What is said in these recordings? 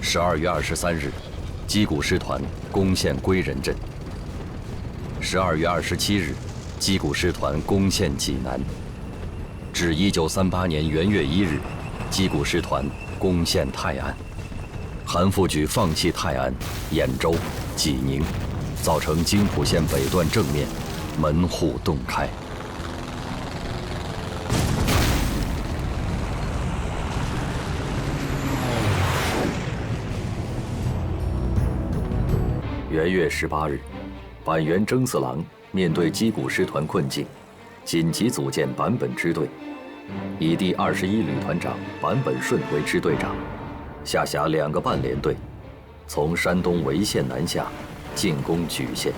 12月23日，矶谷师团攻陷归仁镇。12月27日，矶谷师团攻陷济南。至1938年元月1日，矶谷师团攻陷泰安。韩复榘放弃泰安、兖州、济宁，造成津浦线北段正面门户洞开。元月18日，板垣征四郎面对矶谷师团困境，紧急组建坂本支队，以第21旅团长坂本顺为支队长，下辖2个半联队，从山东潍县南下，进攻莒县，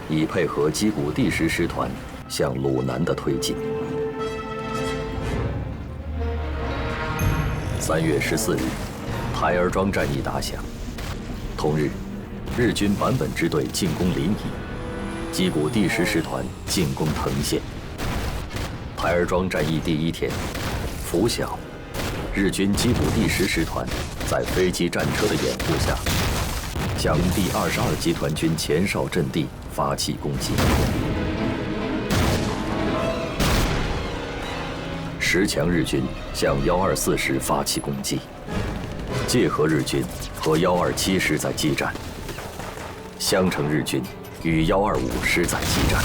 以配合矶谷第10师团向鲁南的推进。3月14日，台儿庄战役打响。同日，日军坂本支队进攻临沂，矶谷第10师团进攻藤县。台儿庄战役第1天，拂晓，日军矶谷第10师团在飞机战车的掩护下，向第22集团军前哨阵地发起攻击。10强日军向124师发起攻击，界河日军和127师在激战。襄城日军与125师在激战。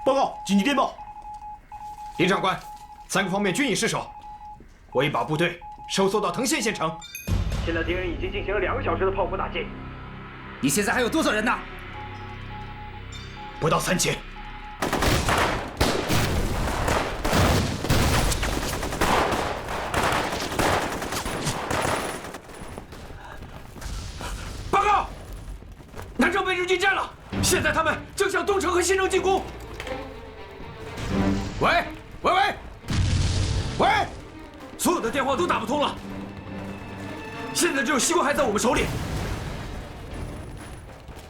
报告，紧急电报！林长官，3个方面均已失守，我已把部队收缩到藤县县城。现在敌人已经进行了2个小时的炮火打击。你现在还有多少人呢？不到3000。报告，南城被日军占了，现在他们正向东城和西城进攻。喂，所有的电话都打不通了。现在只有西关还在我们手里，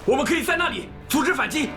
我们可以在那里组织反击。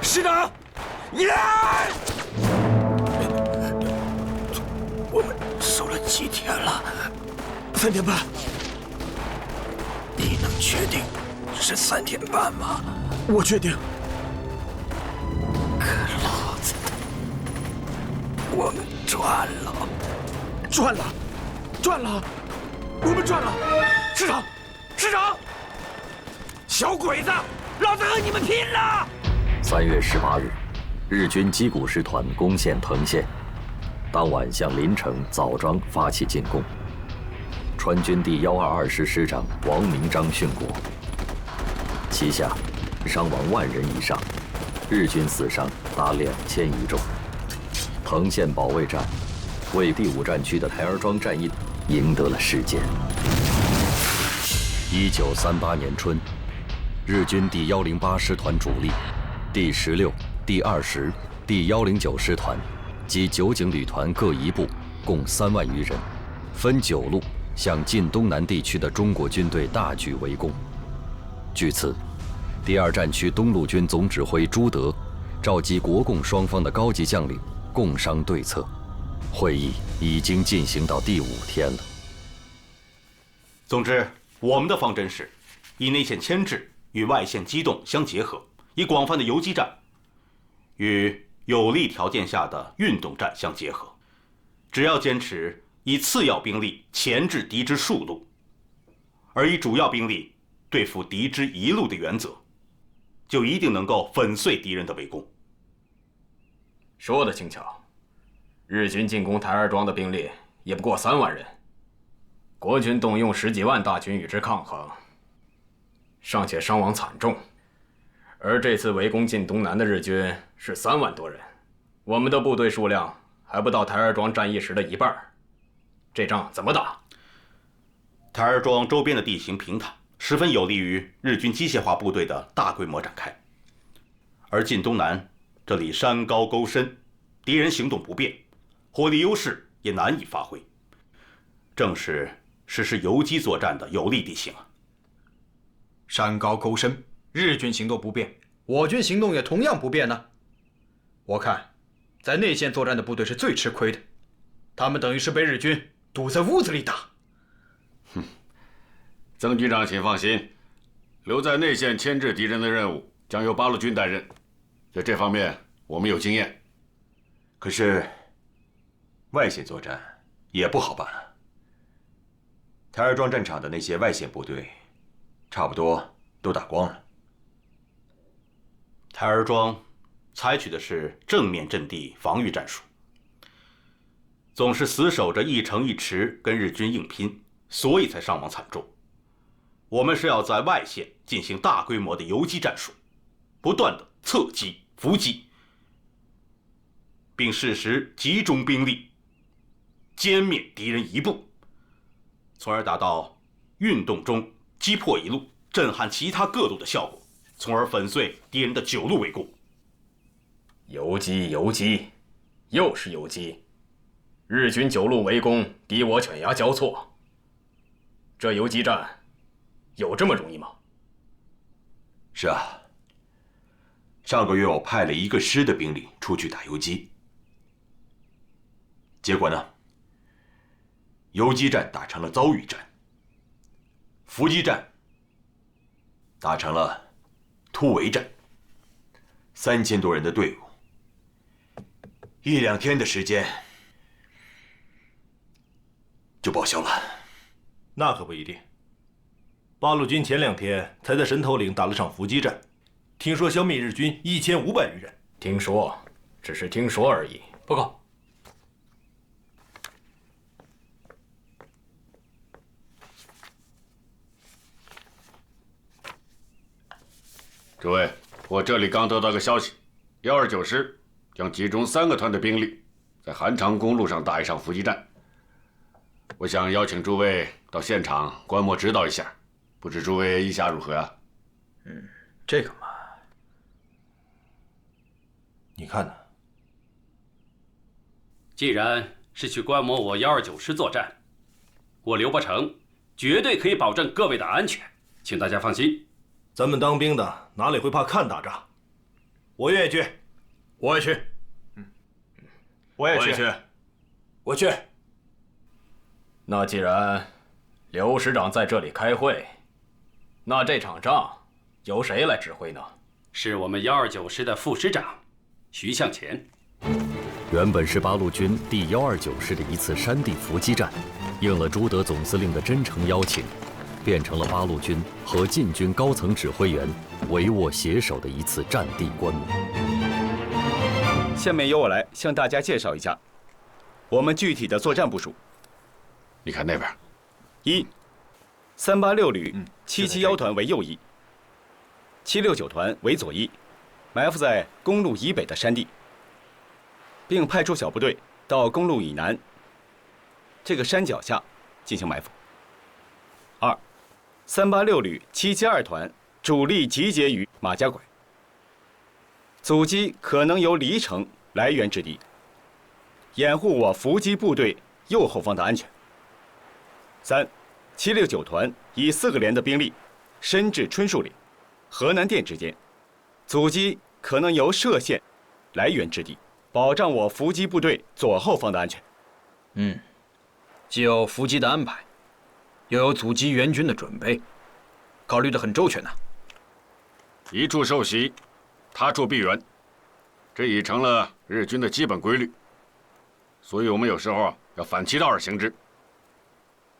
师长，我们守了几天了？3天半。你能确定是3天半吗？我确定。可老子的，我们赚了，我们赚了！师长，小鬼子，老子和你们拼了！3月18日，日军矶谷师团攻陷藤县，当晚向临城、枣庄发起进攻。川军第122师师长王明章殉国，旗下伤亡10000人以上，日军死伤达2000余众。藤县保卫战为第5战区的台儿庄战役赢得了事件。1938年春，日军第108师团主力、第16、第20、第109师团及九警旅团各一部，共3万余人，分9路向晋东南地区的中国军队大举围攻。据此，第2战区东路军总指挥朱德召集国共双方的高级将领，共商对策。会议已经进行到第5天了。总之，我们的方针是，以内线牵制与外线机动相结合，以广泛的游击战与有利条件下的运动战相结合。只要坚持以次要兵力钳制敌之数路，而以主要兵力对付敌之一路的原则，就一定能够粉碎敌人的围攻。说得轻巧，日军进攻台儿庄的兵力也不过3万人，国军动用10几万大军与之抗衡，尚且伤亡惨重。而这次围攻晋东南的日军是3万多人，我们的部队数量还不到台儿庄战役时的一半，这仗怎么打？台儿庄周边的地形平坦，十分有利于日军机械化部队的大规模展开。而晋东南这里山高沟深，敌人行动不便，火力优势也难以发挥，正是实施游击作战的有利地形啊。山高沟深，日军行动不便，我军行动也同样不便呢。我看，在内线作战的部队是最吃亏的，他们等于是被日军堵在屋子里打。曾局长，请放心，留在内线牵制敌人的任务将由八路军担任，在这方面我们有经验。可是，外线作战也不好办啊。台儿庄战场的那些外线部队，差不多都打光了。台儿庄采取的是正面阵地防御战术，总是死守着一城一池跟日军硬拼，所以才伤亡惨重。我们是要在外线进行大规模的游击战术，不断的侧击、伏击，并适时集中兵力，歼灭敌人一部，从而达到运动中击破一路、震撼其他各路的效果，从而粉碎敌人的9路围攻。游击，游击，又是游击。日军9路围攻，敌我犬牙交错。这游击战有这么容易吗？是啊，上个月我派了1个师的兵力出去打游击，结果呢，游击战打成了遭遇战，伏击战打成了突围战，3000多人的队伍，1、2天的时间就报销了。那可不一定。八路军前2天才在神头岭打了场伏击战，听说消灭日军1500余人。听说，只是听说而已。报告。诸位，我这里刚得到个消息，129师将集中3个团的兵力，在韩长公路上打一场伏击战。我想邀请诸位到现场观摩指导一下，不知诸位意下如何啊？这个嘛，你看呢？既然是去观摩我129师作战，我刘伯承绝对可以保证各位的安全，请大家放心。咱们当兵的哪里会怕看打仗？我愿意去，我也去。我也去。我去。那既然刘师长在这里开会，那这场仗由谁来指挥呢？是我们129师的副师长徐向前。原本是八路军第129师的一次山地伏击战，应了朱德总司令的真诚邀请，变成了八路军和晋军高层指挥员帷幄携手的一次战地观摩。下面由我来向大家介绍一下我们具体的作战部署。你看那边，386旅771团为右翼，769团为左翼，埋伏在公路以北的山地，并派出小部队到公路以南这个山脚下进行埋伏。386旅772团主力集结于马家拐，阻击可能由黎城来源之地，掩护我伏击部队右后方的安全。3、769团以4个连的兵力深至春树岭、河南店之间，阻击可能由歙县来源之地，保障我伏击部队左后方的安全。既有伏击的安排，又有阻击援军的准备，考虑得很周全呐。一处受袭，他处必援，这已成了日军的基本规律。所以我们有时候要反其道而行之，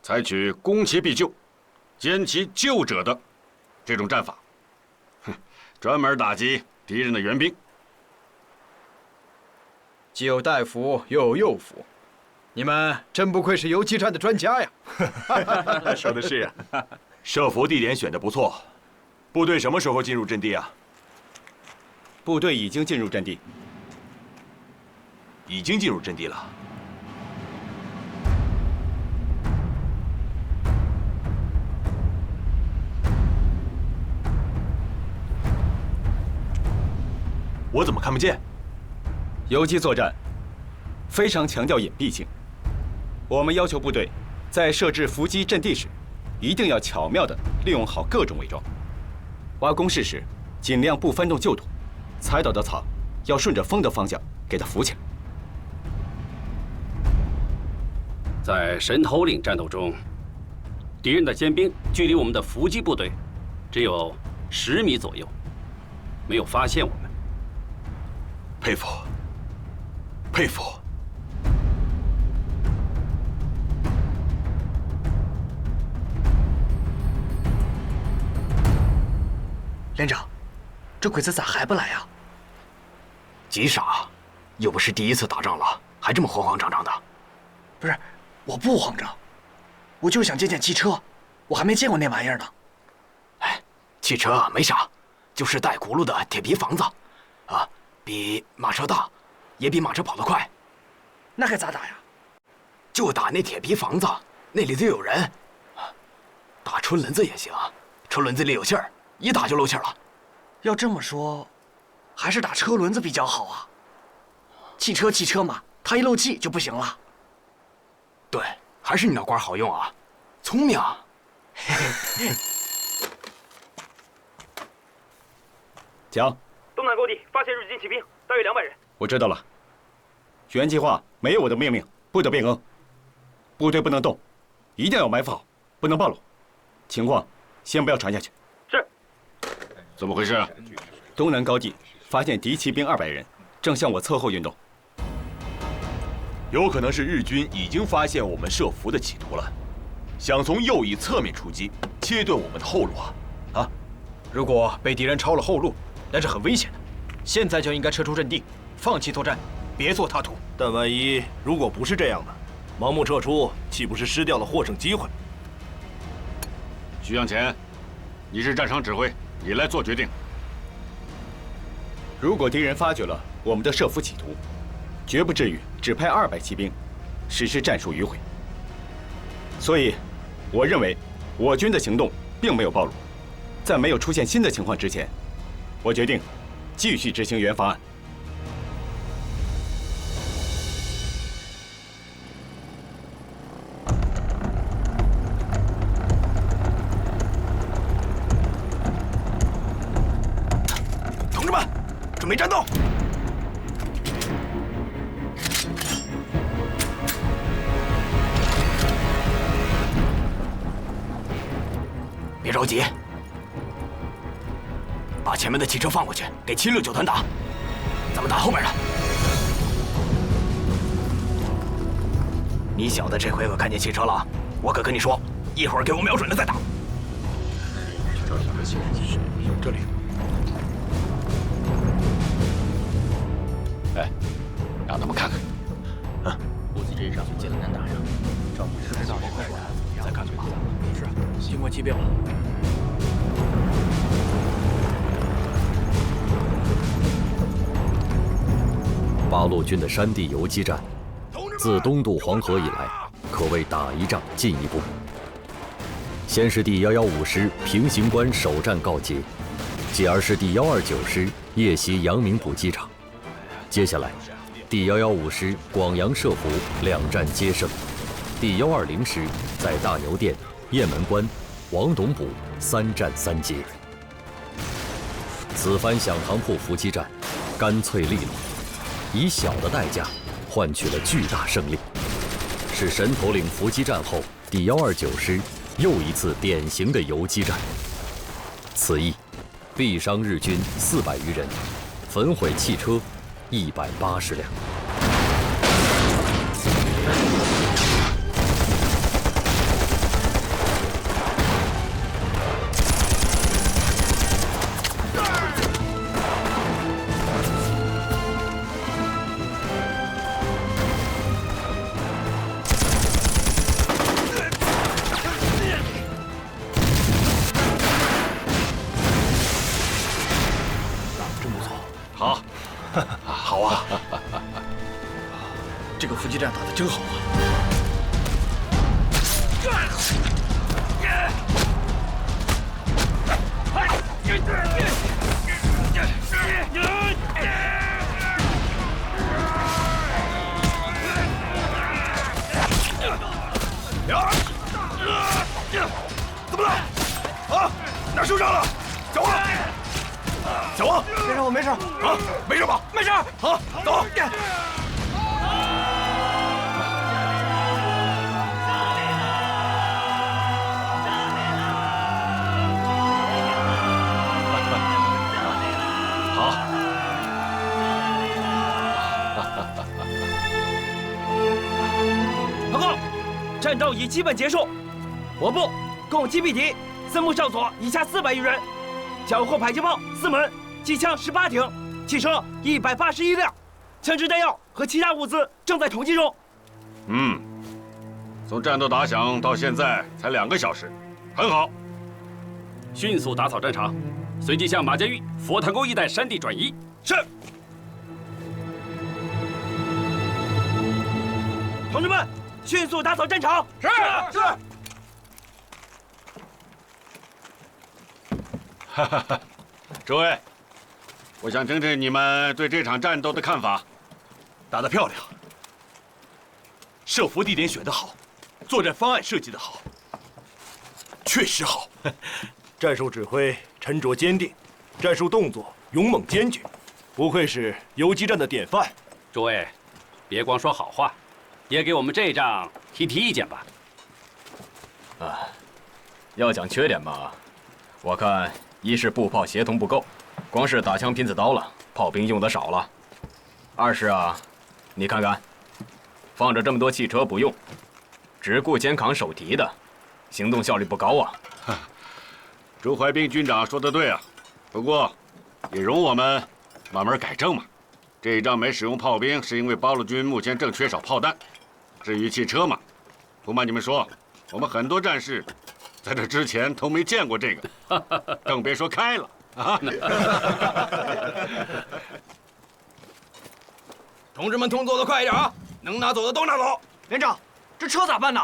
采取攻其必救、歼其救者的这种战法，专门打击敌人的援兵。既有大夫，又有右辅，你们真不愧是游击战的专家呀！说的是呀。设伏地点选得不错，部队什么时候进入阵地啊？部队已经进入阵地。已经进入阵地了。我怎么看不见？游击作战非常强调隐蔽性，我们要求部队在设置伏击阵地时，一定要巧妙地利用好各种伪装。挖工事时，尽量不翻动旧土，踩倒的草要顺着风的方向给它扶起来。在神头岭战斗中，敌人的尖兵距离我们的伏击部队只有10米左右，没有发现我们。佩服，佩服。连长，这鬼子咋还不来呀？急傻，又不是第一次打仗了，还这么慌慌张张的。不是，我不慌张，我就是想见见汽车，我还没见过那玩意儿呢。哎，汽车没啥，就是带轱辘的铁皮房子，啊，比马车大，也比马车跑得快。那该咋打呀？就打那铁皮房子，那里头有人。打车轮子也行，车轮子里有气儿，一打就漏气儿了。要这么说，还是打车轮子比较好啊。汽车嘛，它一漏气就不行了。对，还是你那官好用啊，聪明。讲。东南高地发现日军骑兵，大约200人。我知道了。原计划没有我的命令，不得变更。部队不能动，一定要埋伏好，不能暴露。情况先不要传下去。是。怎么回事？东南高地发现敌骑兵200人，正向我侧后运动。有可能是日军已经发现我们设伏的企图了，想从右翼侧面出击，切断我们的后路啊！如果被敌人抄了后路，那是很危险的。现在就应该撤出阵地，放弃作战，别做他途。但万一如果不是这样的，盲目撤出，岂不是失掉了获胜机会？徐向前，你是战场指挥，你来做决定。如果敌人发觉了我们的设伏企图，绝不至于只派200骑兵实施战术迂回。所以，我认为我军的行动并没有暴露。在没有出现新的情况之前，我决定继续执行原方案。同志们，准备战斗！别着急，把前面的汽车放过去，给769团打，咱们打后面的。你小子这回可看见汽车了，我可跟你说，一会儿给我瞄准了再打。这里。哎，让他们看看。补给阵上艰难打上，赵不知道这快点，再看看吧。是，经过机标。八路军的山地游击战，自东渡黄河以来，可谓打一仗进一步。先是第115师平型关首战告捷，继而是第129师夜袭阳明补给场，接下来第115师广阳设伏2战皆胜，第120师在大牛店、雁门关、王董堡3战3捷。此番响堂铺伏击战，干脆利落，以小的代价换取了巨大胜利，是神头岭伏击战后第129师又一次典型的游击战。此役毙伤日军400余人，焚毁汽车180辆。好，好啊！这个伏击战打得真好啊！怎么了？啊，哪受伤了？小王，小王，没事，我没事。啊，没事吧？没事。好，走。报告，战斗已基本结束，我部共击毙敌4木哨所以下400余人，缴获迫击炮4门，机枪18挺，汽车181辆，枪支弹药和其他物资正在统计中。从战斗打响到现在才2个小时，很好。迅速打扫战场，随即向马家峪、佛坛沟一带山地转移。是。同志们，迅速打扫战场。是。诸位，我想听听你们对这场战斗的看法。打得漂亮，设伏地点选得好，作战方案设计得好，确实好。战术指挥沉着坚定，战术动作勇猛坚决，不愧是游击战的典范。诸位，别光说好话，也给我们这仗提意见吧。要讲缺点嘛，我看一是步炮协同不够，光是打枪拼刺刀了，炮兵用的少了；二是你看看，放着这么多汽车不用，只顾肩扛手提的，行动效率不高啊。周怀兵军长说得对啊，不过也容我们慢慢改正嘛。这一仗没使用炮兵，是因为八路军目前正缺少炮弹。至于汽车嘛，不瞒你们说，我们很多战士在这之前都没见过这个，更别说开了啊！同志们，动作的快一点啊！能拿走的都拿走。连长，这车咋办呢？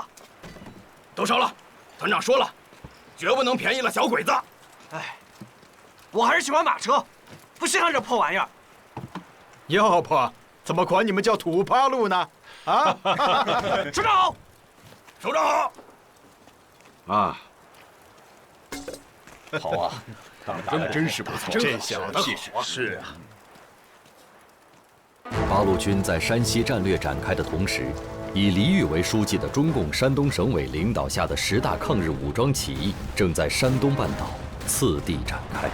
都烧了。团长说了，绝不能便宜了小鬼子。哎，我还是喜欢马车，不稀罕这破玩意儿。要不怎么管你们叫土八路呢？啊！首长好，首长好。啊，好啊，他们打得真是不错，这小子气势是啊。八路军在山西战略展开的同时，以黎玉为书记的中共山东省委领导下的10大抗日武装起义正在山东半岛次第展开。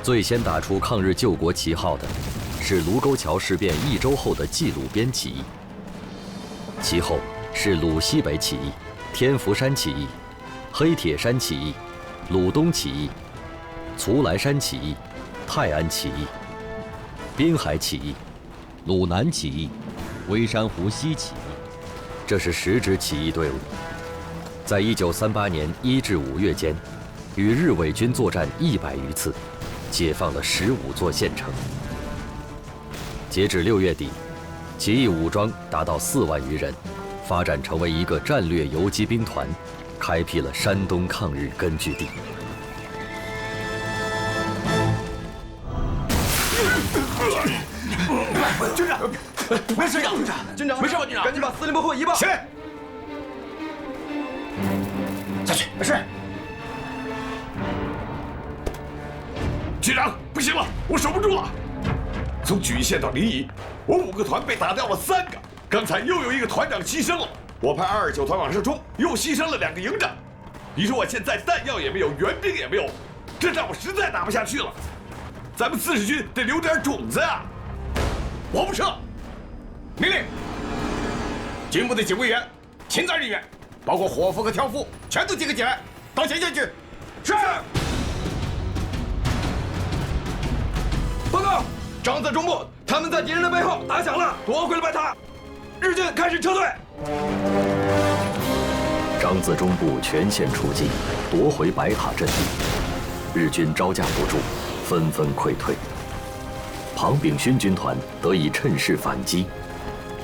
最先打出抗日救国旗号的是卢沟桥事变1周后的冀鲁边起义，其后是鲁西北起义、天福山起义、黑铁山起义、鲁东起义、徂来山起义、泰安起义、滨海起义、鲁南起义、微山湖西起义，这是10支起义队伍。在1938年1至5月间，与日伪军作战100余次，解放了15座县城。截至6月底，起义武装达到4万余人，发展成为一个战略游击兵团，开开辟了山东抗日根据地。军长，没事，军长，没事吧？军长，赶紧把司令部会移吧。起来，下去。是。局长，不行了，我守不住了。从莒县到临沂，我5个团被打掉了3个，刚才又有1个团长牺牲了。我派229团往上冲，又牺牲了2个营长。你说我现在弹药也没有，援兵也没有，这仗我实在打不下去了。咱们40军得留点种子啊！我不撤。命令：军部的警卫员、勤杂人员，包括伙夫和挑夫，全都集合起来，到前线去。是。报告，张子中部，他们在敌人的背后打响了，夺回了白塔，日军开始撤退。张自忠部全线出击，夺回白塔阵地，日军招架不住，纷纷溃退。庞炳勋军团得以趁势反击，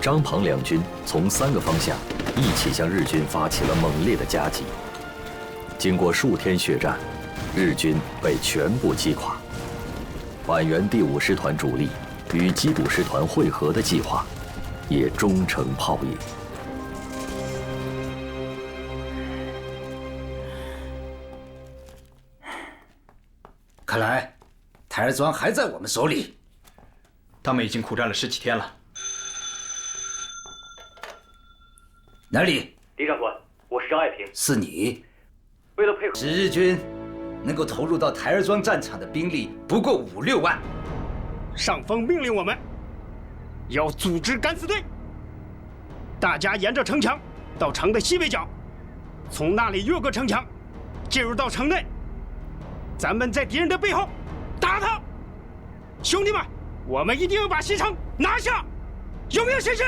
张庞两军从3个方向一起向日军发起了猛烈的夹击。经过数天血战，日军被全部击垮。皖源第5师团主力与缉毒师团会合的计划也终成泡影。看来台儿庄还在我们手里。他们已经苦战了10几天了。哪里？李长官，我是张爱萍。是你。为了配合使日军能够投入到台儿庄战场的兵力不过5、6万。上峰命令我们要组织敢死队，大家沿着城墙到城的西北角，从那里越过城墙，进入到城内。咱们在敌人的背后打他。兄弟们，我们一定要把西城拿下，有没有信心？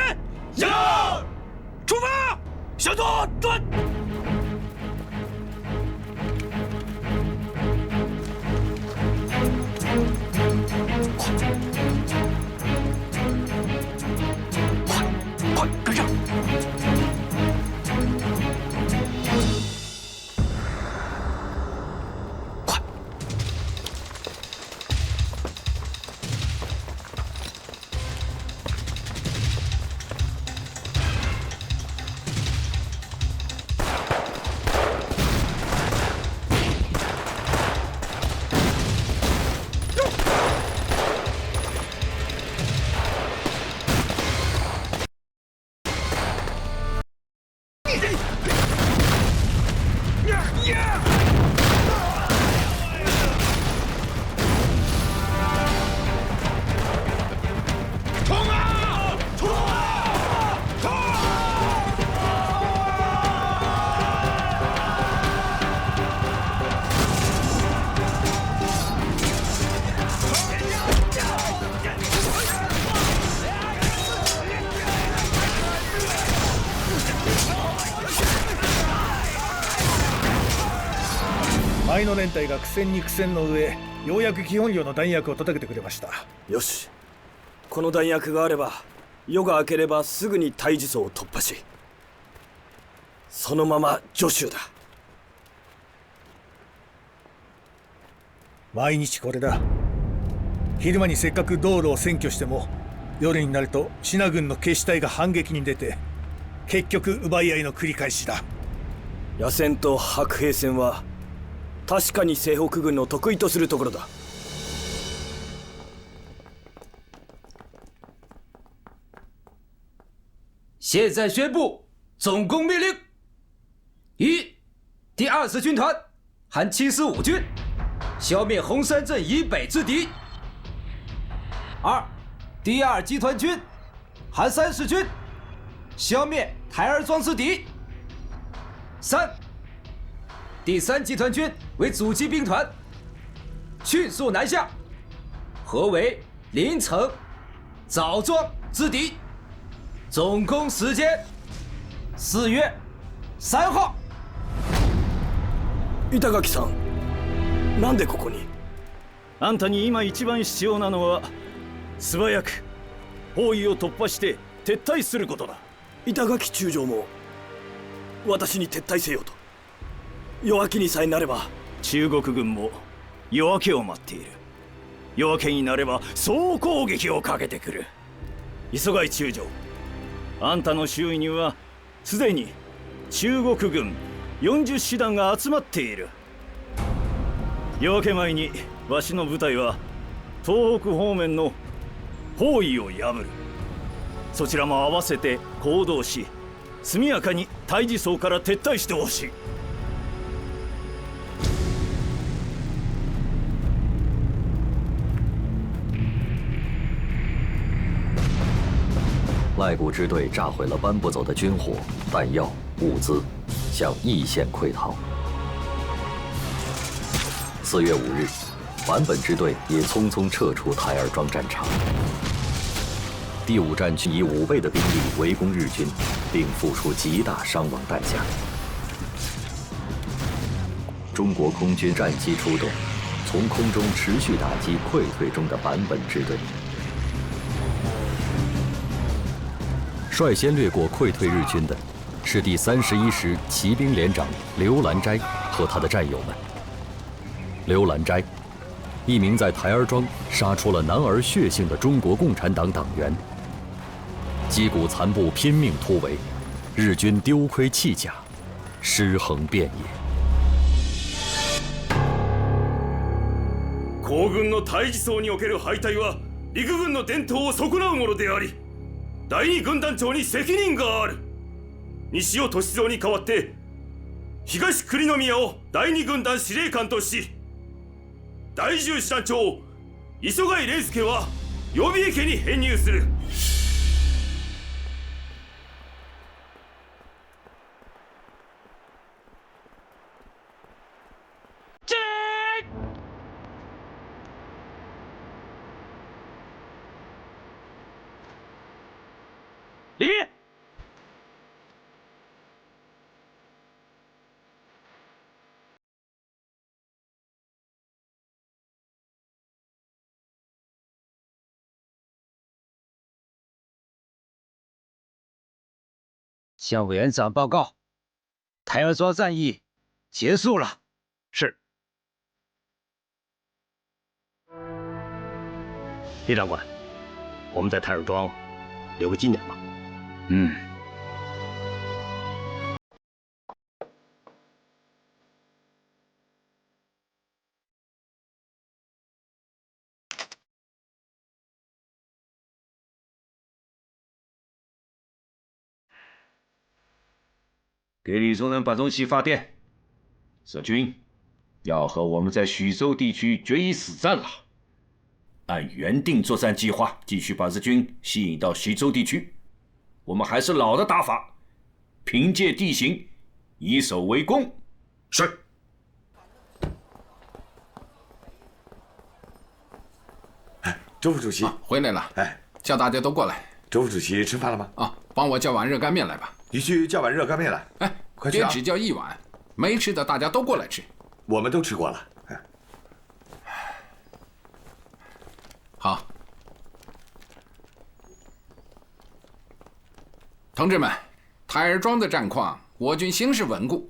有。出发，向左转。快跟上！快！前の連隊が苦戦に苦戦の上、ようやく基本量の弾薬を届けてくれました。よし、この弾薬があれば夜が明ければすぐに対峙層を突破し、そのまま徐州だ。毎日これだ。昼間にせっかく道路を占拠しても、夜になると支那軍の決死隊が反撃に出て、結局奪い合いの繰り返しだ。野戦と白兵戦は確かに西北軍の得意とするところだ。现在宣布总攻命令：一、第20军团含75军，消灭红山镇以北之敌；二、第2集团军含30军，消灭台儿庄之敌；三、第3集团军为阻击兵团，迅速南下，合围临城、枣庄之敌。总攻时间4月3号。板垣さん、なんでここに？あんたに今一番必要なのは素早く包囲を突破して撤退することだ。板垣中将も私に撤退せよと。夜明けにさえなれば中国軍も夜明けを待っている。夜明けになれば総攻撃をかけてくる。磯貝中将、あんたの周囲にはすでに中国軍40師団が集まっている。夜明け前にわしの部隊は東北方面の包囲を破る。そちらも合わせて行動し、速やかに対峙層から撤退してほしい。赖谷支队炸毁了搬不走的军火、弹药、物资，向义县溃逃。4月5日，坂本支队也匆匆撤出台儿庄战场。第5战区以5倍的兵力围攻日军，并付出极大伤亡代价。中国空军战机出动，从空中持续打击溃退中的坂本支队。率先掠过溃退日军的，是第31师骑兵连长刘兰斋和他的战友们。刘兰斋，一名在台儿庄杀出了男儿血性的中国共产党党员。击鼓残部拼命突围，日军丢盔弃甲，尸横遍野。皇軍の対峙層における敗退は陸軍の伝統を損なうものであり、第二軍団長に責任がある。西尾歳三に代わって東栗宮を第二軍団司令官とし、第10師団長磯貝廉介は予備役に編入する。李斌，向委员长报告，台儿庄战役结束了。是。李长官，我们在台儿庄留个纪念吧。嗯。给李宗仁把东西发电，舍军要和我们在徐州地区决一死战了。按原定作战计划，继续把日军吸引到徐州地区。我们还是老的打法，凭借地形，以守为攻。是。周副主席回来了，叫大家都过来。周副主席吃饭了吗？啊，帮我叫碗热干面来吧。你去叫碗热干面来。快去啊！别只叫一碗，没吃的大家都过来吃。我们都吃过了。好，同志们，台儿庄的战况，我军形势稳固。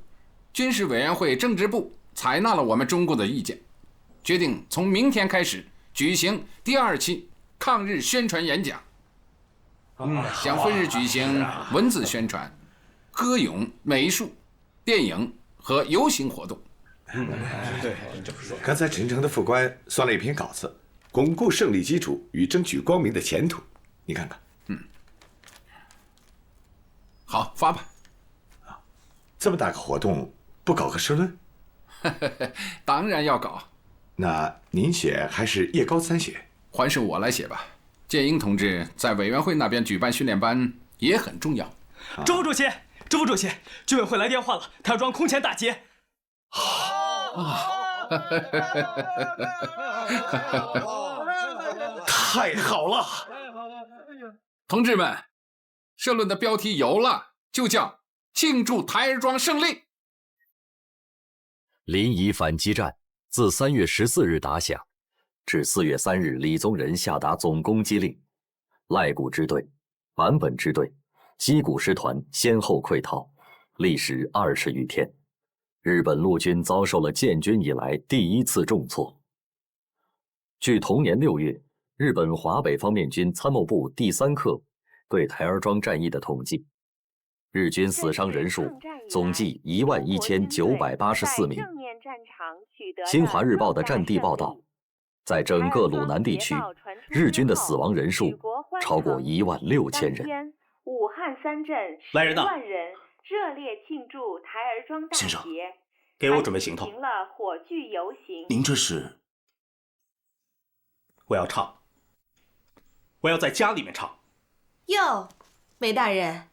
军事委员会政治部采纳了我们中共的意见，决定从明天开始举行第2期抗日宣传演讲。将分日举行文字宣传、歌咏、美术、电影和游行活动。对，刚才陈诚的副官算了一篇稿子，巩固胜利基础与争取光明的前途，你看看。好，发吧。这么大个活动，不搞个社论？当然要搞。那您写还是叶高参写？还是我来写吧。建英同志在委员会那边举办训练班也很重要。周副主席，周副主席，军委会来电话了，台儿庄空前大捷。太好了！同志们，社论的标题有了，就叫庆祝台儿庄胜利。临沂反击战自3月14日打响，至4月3日李宗仁下达总攻击令，赖谷支队、坂本支队、矶谷师团先后溃逃，历时20余天。日本陆军遭受了建军以来第一次重挫。据同年6月日本华北方面军参谋部第3课对台儿庄战役的统计，日军死伤人数总计11984名。新华日报的战地报道，在整个鲁南地区，日军的死亡人数超过16000人。武汉3镇10万人热烈庆祝台儿庄大捷，给我准备行头。举行了火炬游行。您这是？我要唱，我要在家里面唱。哟，梅大人，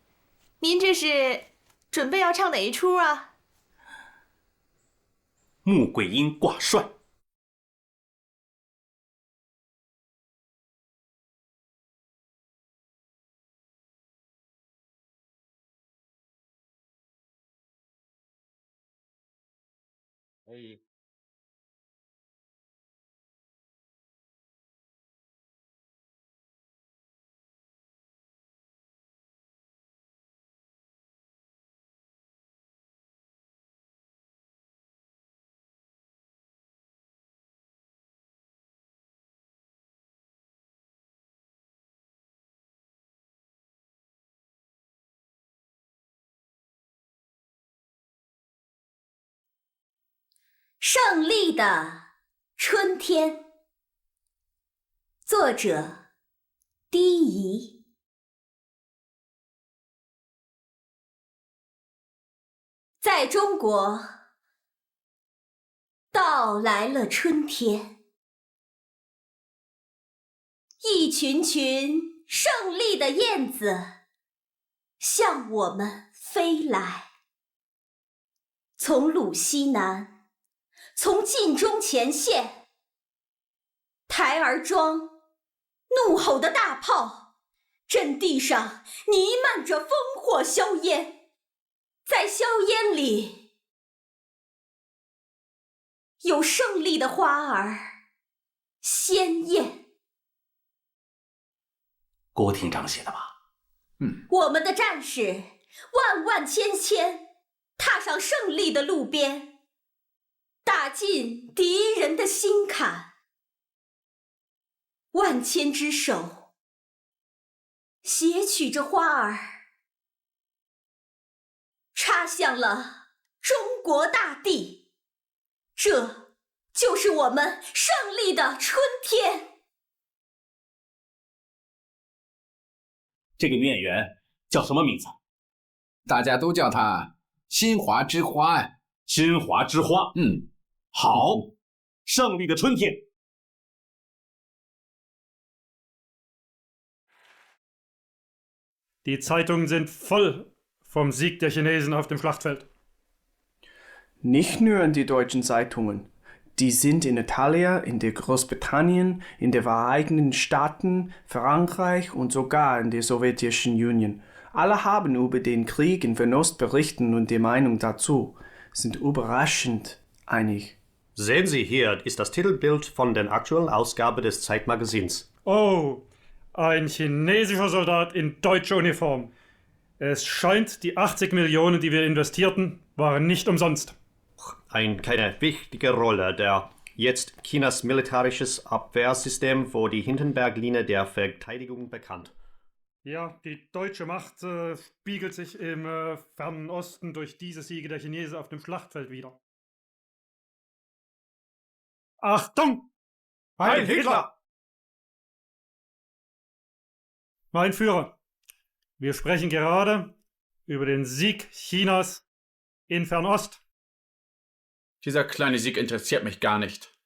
您这是准备要唱哪一出啊？穆桂英挂帅。哎。胜利的春天，作者低仪。在中国，到来了春天，一群群胜利的燕子向我们飞来，从鲁西南。从晋中前线，台儿庄怒吼的大炮，阵地上弥漫着烽火硝烟，在硝烟里，有胜利的花儿鲜艳。郭厅长写的吧？我们的战士万万千千，踏上胜利的路边。打进敌人的心坎，万千只手携取着花儿，插向了中国大地。这就是我们胜利的春天。这个女演员叫什么名字？大家都叫她新华之花呀。新华之花。好，胜利的春天。Die Zeitungen sind voll vom Sieg der Chinesen auf dem Schlachtfeld. Nicht nur in die deutschen Zeitungen. Die sind in Italien, in der Großbritannien, in den Vereinigten Staaten, Frankreich und sogar in der Sowjetischen Union. Alle haben über den Krieg in Fernost berichten und die Meinung dazu sind überraschend einig. Sehen Sie, hier ist das Titelbild von der aktuellen Ausgabe des Zeitmagazins. Oh, ein chinesischer Soldat in deutscher Uniform. Es scheint, die 80 Millionen, die wir investierten, waren nicht umsonst. Keine wichtige Rolle, der jetzt Chinas militärisches Abwehrsystem vor die Hindenburg-Linie der Verteidigung bekannt. Ja, die deutsche Macht spiegelt sich im fernen Osten durch diese Siege der Chinesen auf dem Schlachtfeld wider. Achtung! Heil Hitler! Mein Führer, wir sprechen gerade über den Sieg Chinas in Fernost. Dieser kleine Sieg interessiert mich gar nicht.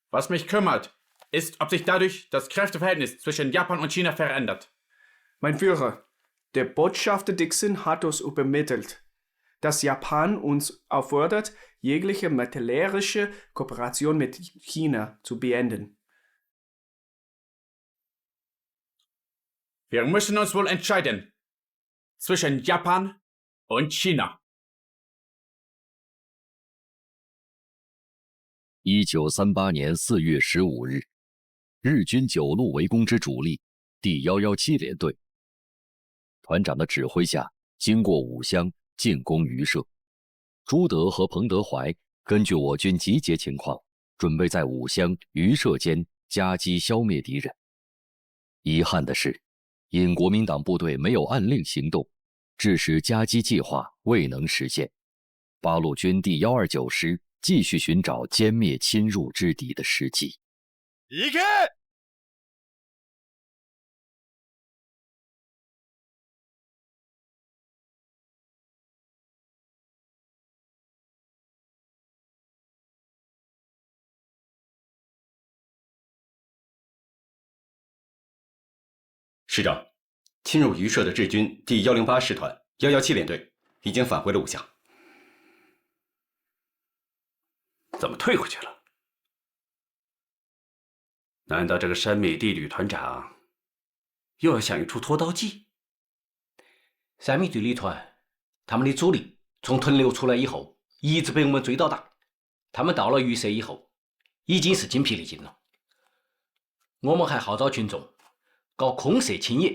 Was mich kümmert, ist, ob sich dadurch das Kräfteverhältnis zwischen Japan und China verändert. Mein Führer, der Botschafter Dixon hat uns übermittelt, dass Japan uns auffordert, jegliche militärische Kooperation mit China zu beenden. Wir müssen uns wohl entscheiden zwischen Japan und China. 1938年4月15日，日军9路围攻之主力第117联队，团长的指挥下，经过5乡进攻榆社。朱德和彭德怀根据我军集结情况，准备在五乡、榆社间夹击消灭敌人。遗憾的是，因国民党部队没有按令行动，致使夹击计划未能实现。八路军第129师继续寻找歼灭侵入之敌的时机。离开！师长，侵入榆社的日军第108师团117联队已经返回了五乡。怎么退回去了？难道这个山米地旅团长又要想一出脱刀计？山米地旅团他们的主力从屯留出来以后，一直被我们追到打。他们到了榆社以后，已经是精疲力尽了。我们还号召群众搞空射清野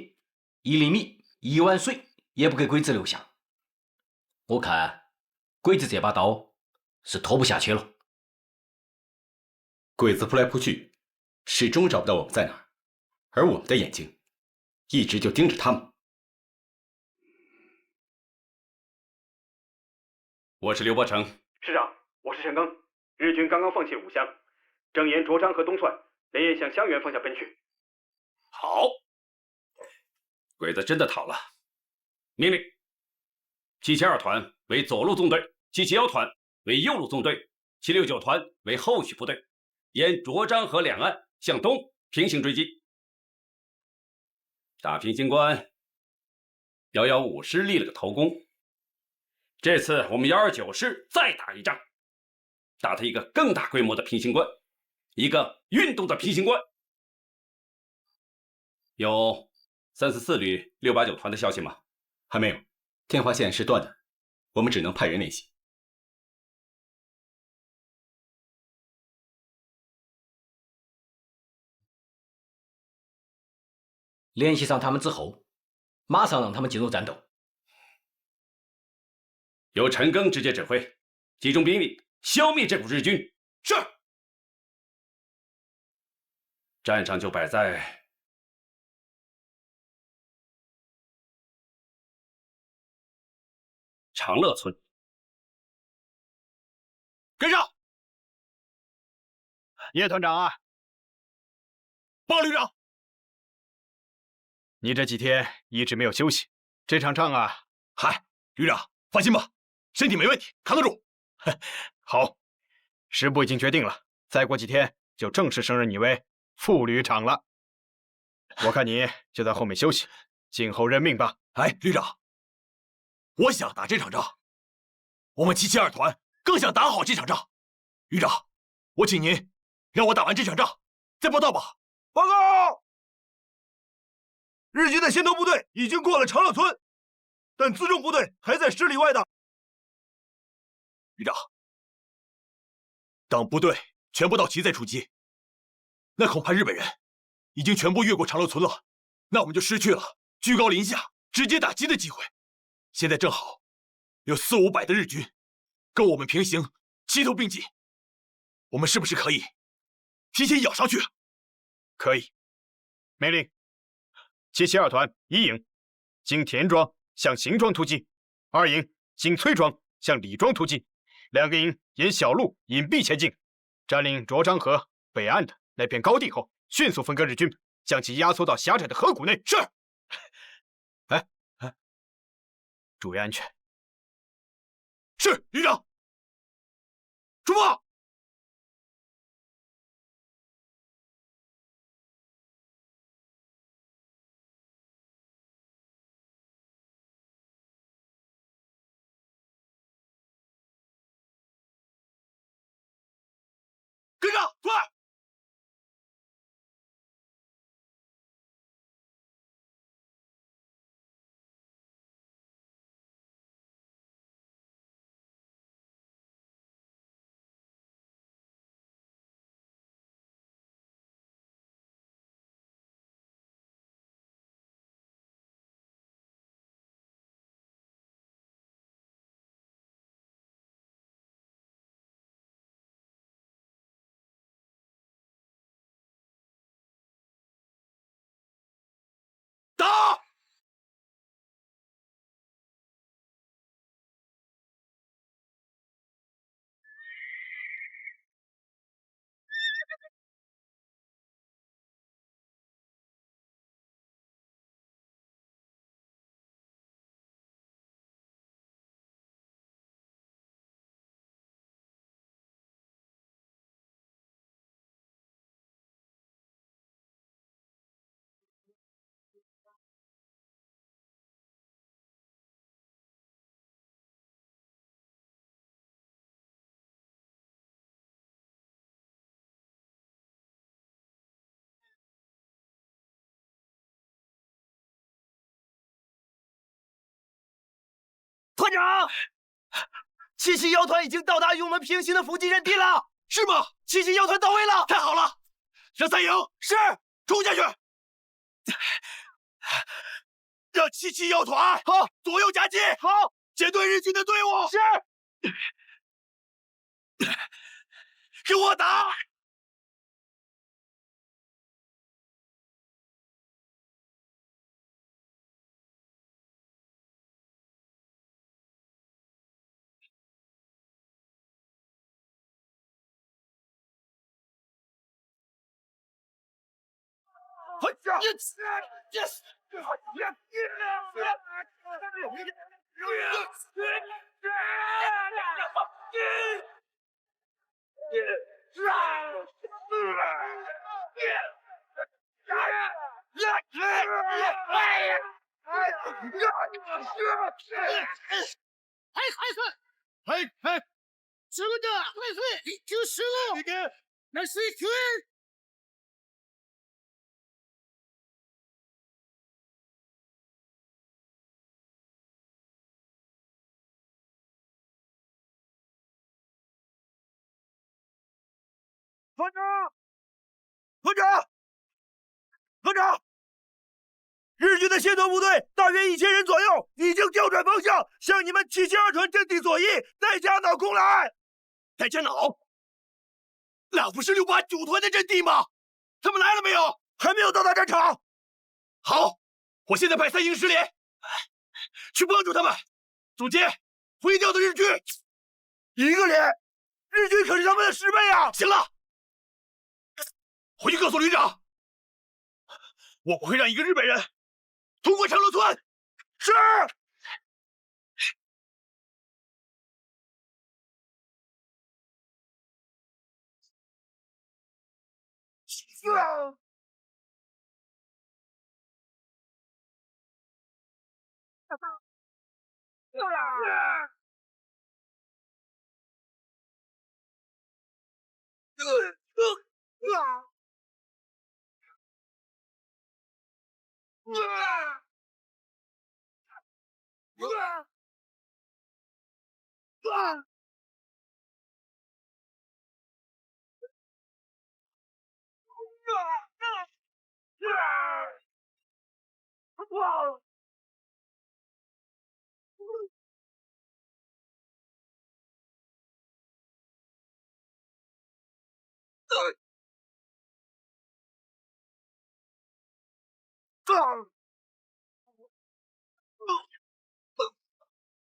，1厘米、1碗水也不给鬼子留下。我看鬼子这把刀是拖不下去了。鬼子扑来扑去，始终找不到我们在哪儿，而我们的眼睛一直就盯着他们。我是刘伯承。师长，我是陈赓。日军刚刚放弃五乡，正沿涿庄和东窜，连夜向襄垣方向奔去。好，鬼子真的逃了。命令772团为左路纵队，771团为右路纵队，769团为后续部队，沿涿漳河两岸向东平行追击。打平型关，115师立了个头功。这次我们129师再打一仗，打他一个更大规模的平型关，一个运动的平型关。有344旅689团的消息吗？还没有，电话线是断的，我们只能派人联系。联系上他们之后，马上让他们进入战斗。由陈赓直接指挥，集中兵力消灭这股日军。是。战场就摆在长乐村。跟上！叶团长啊，报旅长，你这几天一直没有休息，这场仗啊，嗨，旅长放心吧，身体没问题，扛得住。好，师部已经决定了，再过几天就正式升任你为副旅长了。我看你就在后面休息，静候任命吧。哎，旅长，我想打这场仗，我们772团更想打好这场仗。旅长，我请您让我打完这场仗再报到吧。报告！日军的先头部队已经过了长乐村，但辎重部队还在10里外的。旅长，当部队全部到齐再出击，那恐怕日本人已经全部越过长乐村了，那我们就失去了居高临下直接打击的机会。现在正好有400、500的日军跟我们平行，齐头并进，我们是不是可以提前咬上去？可以。命令772团1营经田庄向邢庄突击，2营经崔庄向李庄突击，2个营沿小路隐蔽前进，占领涿漳河北岸的那片高地后，迅速分割日军，将其压缩到狭窄的河谷内。是。注意安全。是，旅长。出发。跟上，出来！团长，77药团已经到达与我们平行的伏击阵地了。是吗？77药团到位了。太好了，让三营是冲下去，让77药团好左右夹击，好截断日军的队伍。是，给我打！团长，团长，团长！日军的先头部队大约1000人左右，已经调转方向，向你们772团阵地左翼戴家脑攻来。戴家脑？那不是689团的阵地吗？他们来了没有？还没有到达战场。好，我现在派3营师连去帮助他们阻截回调的日军。1个连，日军可是他们的10倍啊！行了。回去告诉旅长，我不会让一个日本人通过长乐村。是。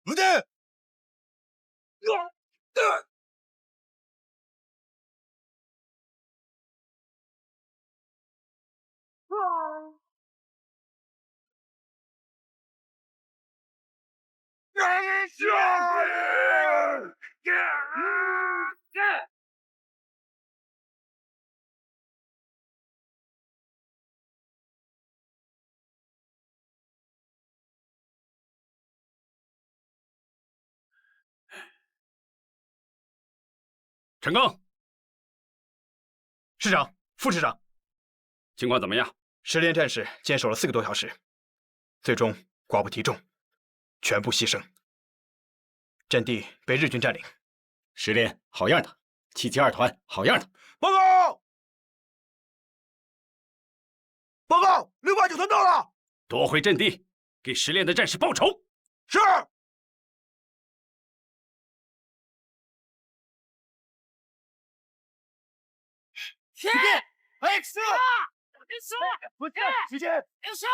不对！陈刚，师长、副师长，情况怎么样？10连战士坚守了4个多小时，最终寡不敌众，全部牺牲，阵地被日军占领。10连好样的，772团好样的！报告！报告！689团到了，夺回阵地，给10连的战士报仇。是。天 X 不是时间有手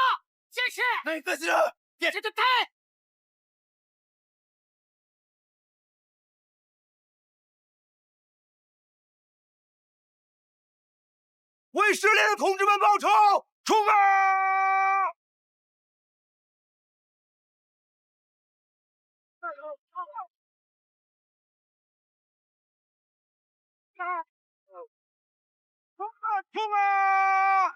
这是哪个是人？这就太为10连的同志们报仇！冲啊！冲啊！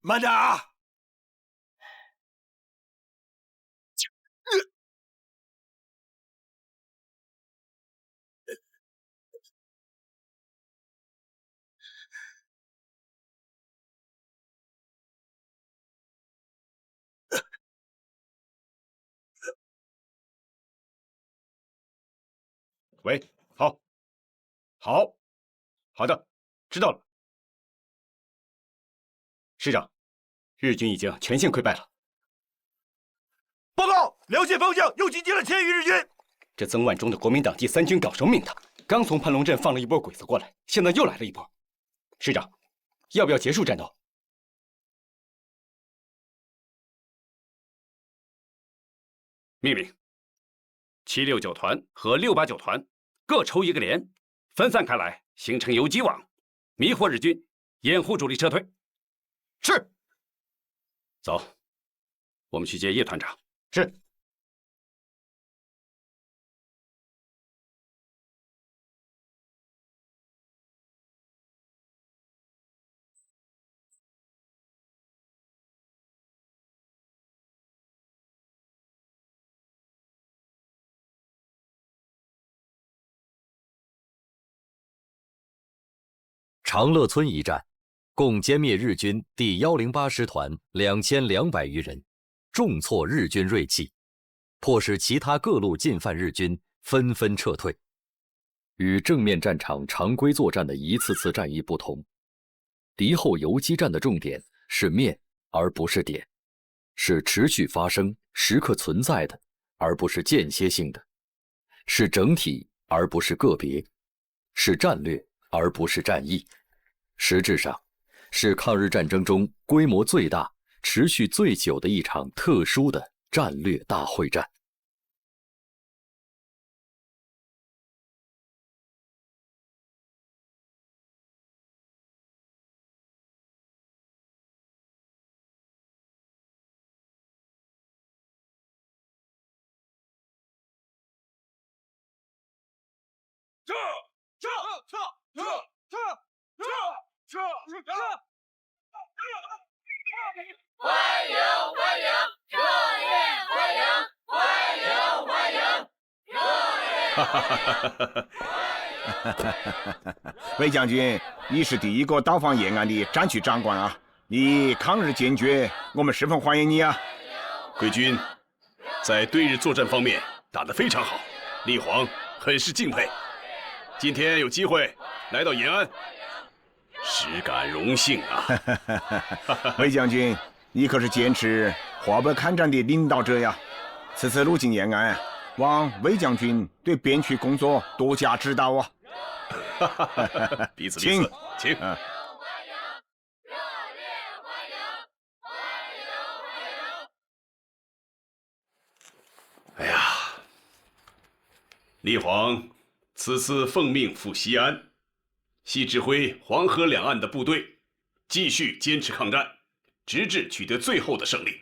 慢点啊！喂，好的，知道了。师长，日军已经全线溃败了。报告，辽县方向又集结了1000余日军。这曾万钟的国民党第3军搞什么名堂？刚从盘龙镇放了一波鬼子过来，现在又来了一波。师长，要不要结束战斗？命令，769团和689团各抽一个连，分散开来，形成游击网，迷惑日军，掩护主力撤退。是。走，我们去接叶团长。是。长乐村一战，共歼灭日军第108师团2200余人，重挫日军锐气，迫使其他各路进犯日军纷纷撤退。与正面战场常规作战的一次次战役不同，敌后游击战的重点是面而不是点，是持续发生、时刻存在的，而不是间歇性的，是整体而不是个别，是战略而不是战役。实质上，是抗日战争中规模最大、持续最久的一场特殊的战略大会战。欢迎欢迎，热烈欢迎，欢迎欢迎，热烈。魏将军，你是第一个导防沿岸的战区长官啊！你抗日坚决，我们十分欢迎你啊！贵军在对日作战方面打得非常好，立煌很是敬佩。今天有机会来到延安，实感荣幸啊！魏将军，你可是坚持华北抗战的领导者呀！此次入境延安，望魏将军对边区工作多加指导啊！彼此，请。哎呀，立皇此次奉命赴西安，系指挥黄河两岸的部队，继续坚持抗战，直至取得最后的胜利。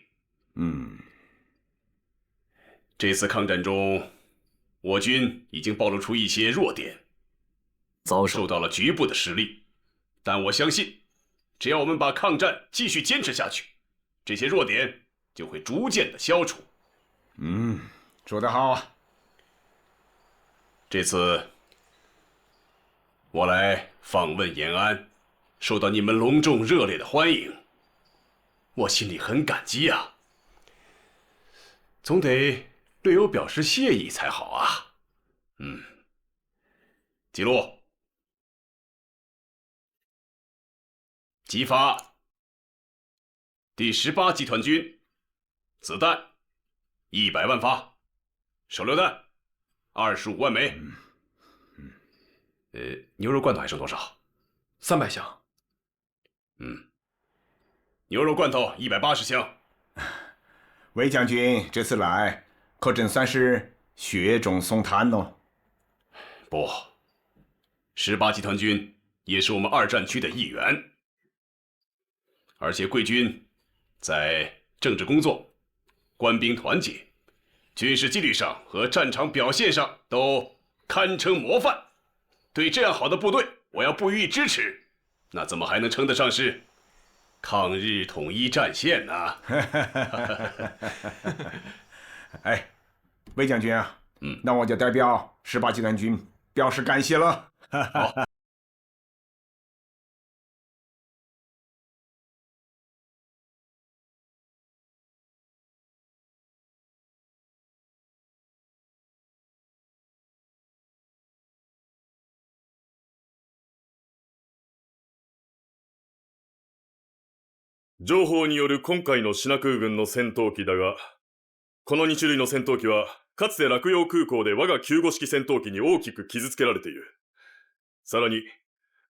这次抗战中，我军已经暴露出一些弱点，受到了局部的失利，但我相信，只要我们把抗战继续坚持下去，这些弱点就会逐渐的消除。说得好啊！这次我来访问延安，受到你们隆重热烈的欢迎，我心里很感激啊，总得略有表示谢意才好啊。记录，激发第18集团军，子弹100万发，手榴弹25万枚。牛肉罐头还剩多少？300箱。牛肉罐头180箱。韦将军这次来，可真算是雪中送炭哦。不，18集团军也是我们2战区的一员，而且贵军在政治工作、官兵团结、军事纪律上和战场表现上都堪称模范。对这样好的部队，我要不予以支持，那怎么还能称得上是抗日统一战线呢？哎，韦将军啊，那我就代表18集团军表示感谢了。好。情報による今回のシナ空軍の戦闘機だが、この2種類の戦闘機は、かつて洛陽空港で我が救護式戦闘機に大きく傷つけられている。さらに、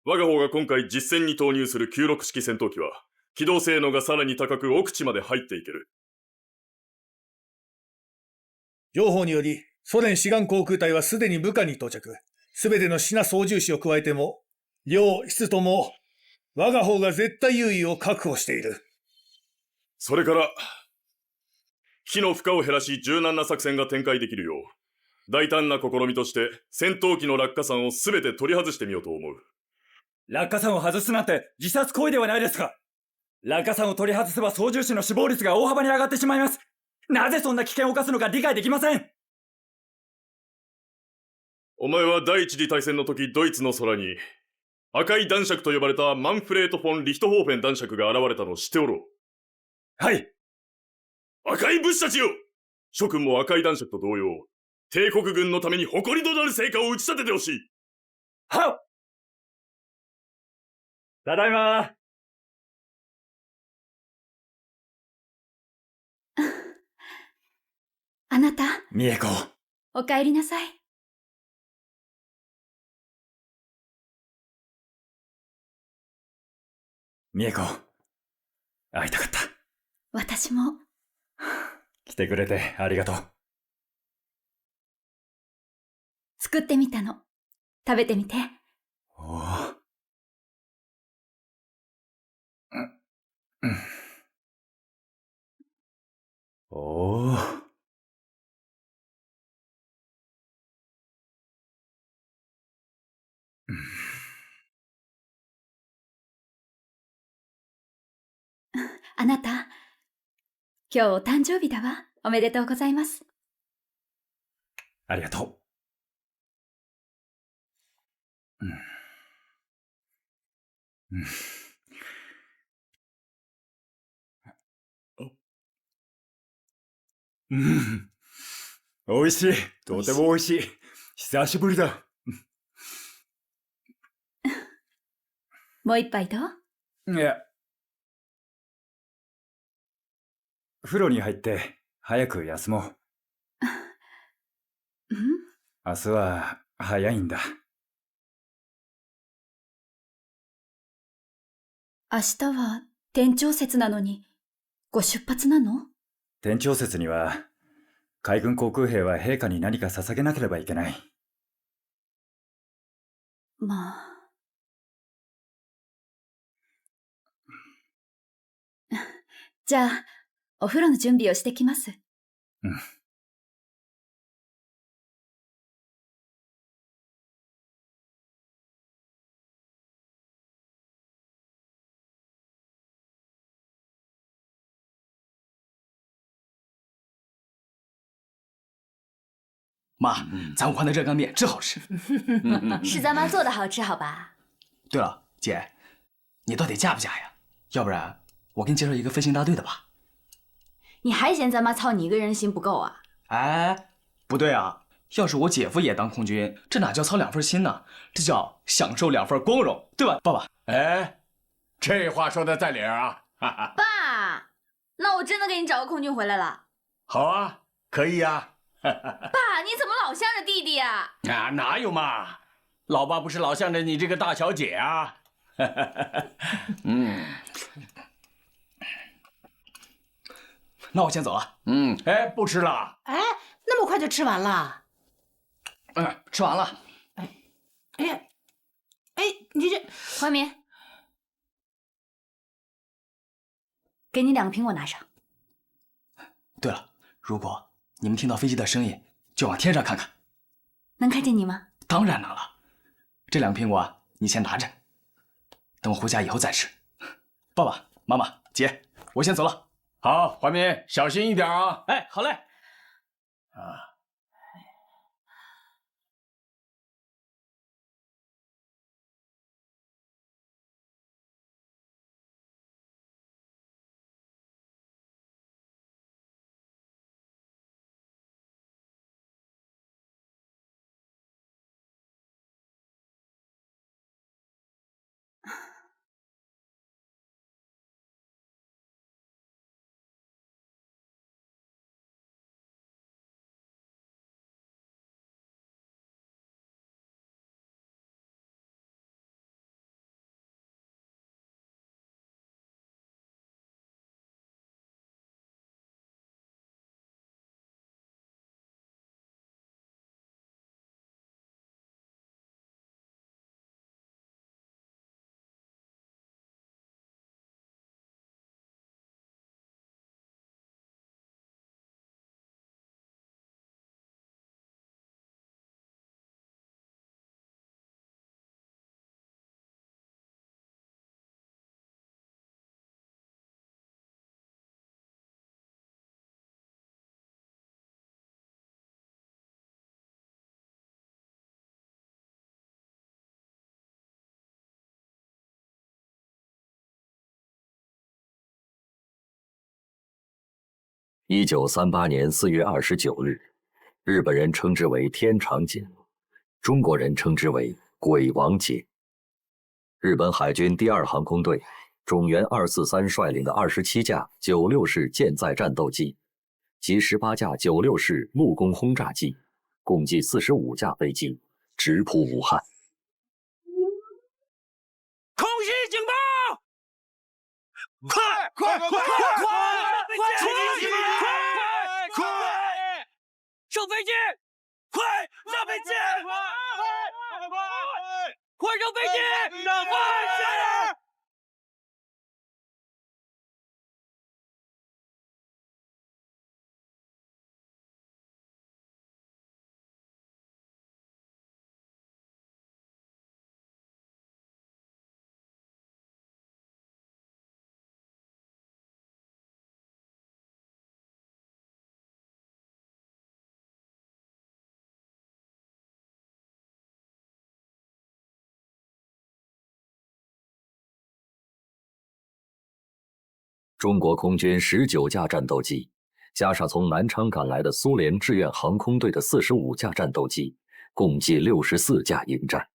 我が方が今回実戦に投入する96式戦闘機は、機動性能がさらに高く奥地まで入っていける。情報により、ソ連志願航空隊はすでに部下に到着。すべてのシナ操縦士を加えても、量、質とも、我が方が絶対優位を確保している。それから、機の負荷を減らし柔軟な作戦が展開できるよう、大胆な試みとして戦闘機の落下傘をすべて取り外してみようと思う。落下傘を外すなんて自殺行為ではないですか。落下傘を取り外せば操縦士の死亡率が大幅に上がってしまいます。なぜそんな危険を冒すのか理解できません。お前は第一次大戦の時ドイツの空に、赤い男爵と呼ばれたマンフレート・フォン・リヒトホーフェン男爵が現れたのを知っておろう。はい。赤い武士たちよ、諸君も赤い男爵と同様、帝国軍のために誇りとなる成果を打ち立ててほしい。はっ。ただいま。あなた。美恵子。お帰りなさい。美恵子、会いたかった。私も。来てくれてありがとう。作ってみたの。食べてみて。おお。おお。あなた、今日お誕生日だわ。おめでとうございます。ありがとう。おいしい。とてもおいしい。久しぶりだ。もう一杯どう？いや。風呂に入って早く休もう。明日は早いんだ。明日は天長節なのにご出発なの？天長節には海軍航空兵は陛下に何か捧げなければいけない。まあ。じゃあ、お風呂の準備をしてきます。うん。妈，咱5块的热干面真好吃。是咱妈做的好吃，好吧？对了，姐，你到底嫁不嫁呀？要不然我给你介绍一个飞行大队的吧。你还嫌咱妈操你一个人心不够啊？哎，不对啊！要是我姐夫也当空军，这哪叫操2份心呢？这叫享受2份光荣，对吧，爸爸？哎，这话说的在理儿啊！爸，那我真的给你找个空军回来了。好啊，可以啊。爸，你怎么老向着弟弟啊？啊，哪有嘛！老爸不是老向着你这个大小姐啊。那我先走了。哎，不吃了。哎，那么快就吃完了？吃完了。哎，你这怀民，给你2个苹果拿上。对了，如果你们听到飞机的声音，就往天上看看。能看见你吗？当然能了。这2个苹果你先拿着，等我回家以后再吃。爸爸妈妈姐，我先走了。好，怀民，小心一点啊！哎，好嘞。啊。1938年4月29日，日本人称之为天长节，中国人称之为鬼王节。日本海军第2航空队种源243率领的27架96式舰载战斗机及18架96式陆攻轰炸机，共计45架飞机，直扑武汉。空袭警报！快！上飞机！快上飞机！快上飞机！快！中国空军19架战斗机，加上从南昌赶来的苏联志愿航空队的45架战斗机，共计64架迎战。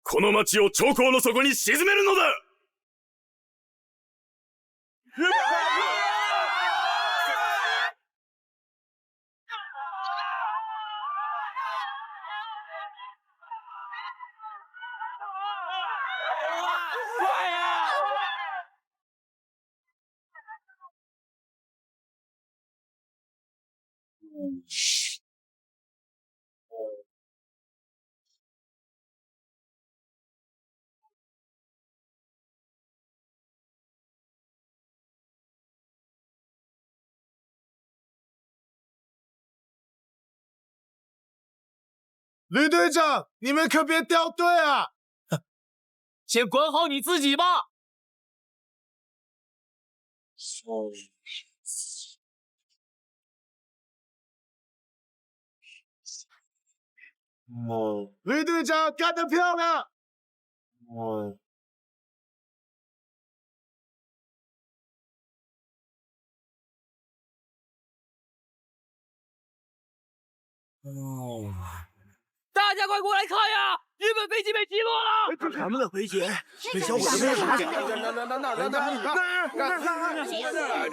この町を長江の底に沈めるのだ。吕队长，你们可别掉队啊！先管好你自己吧。吕队长干得漂亮！大家快过来看呀！日本飞机被击落了！咱们的飞机被小伙子杀掉了。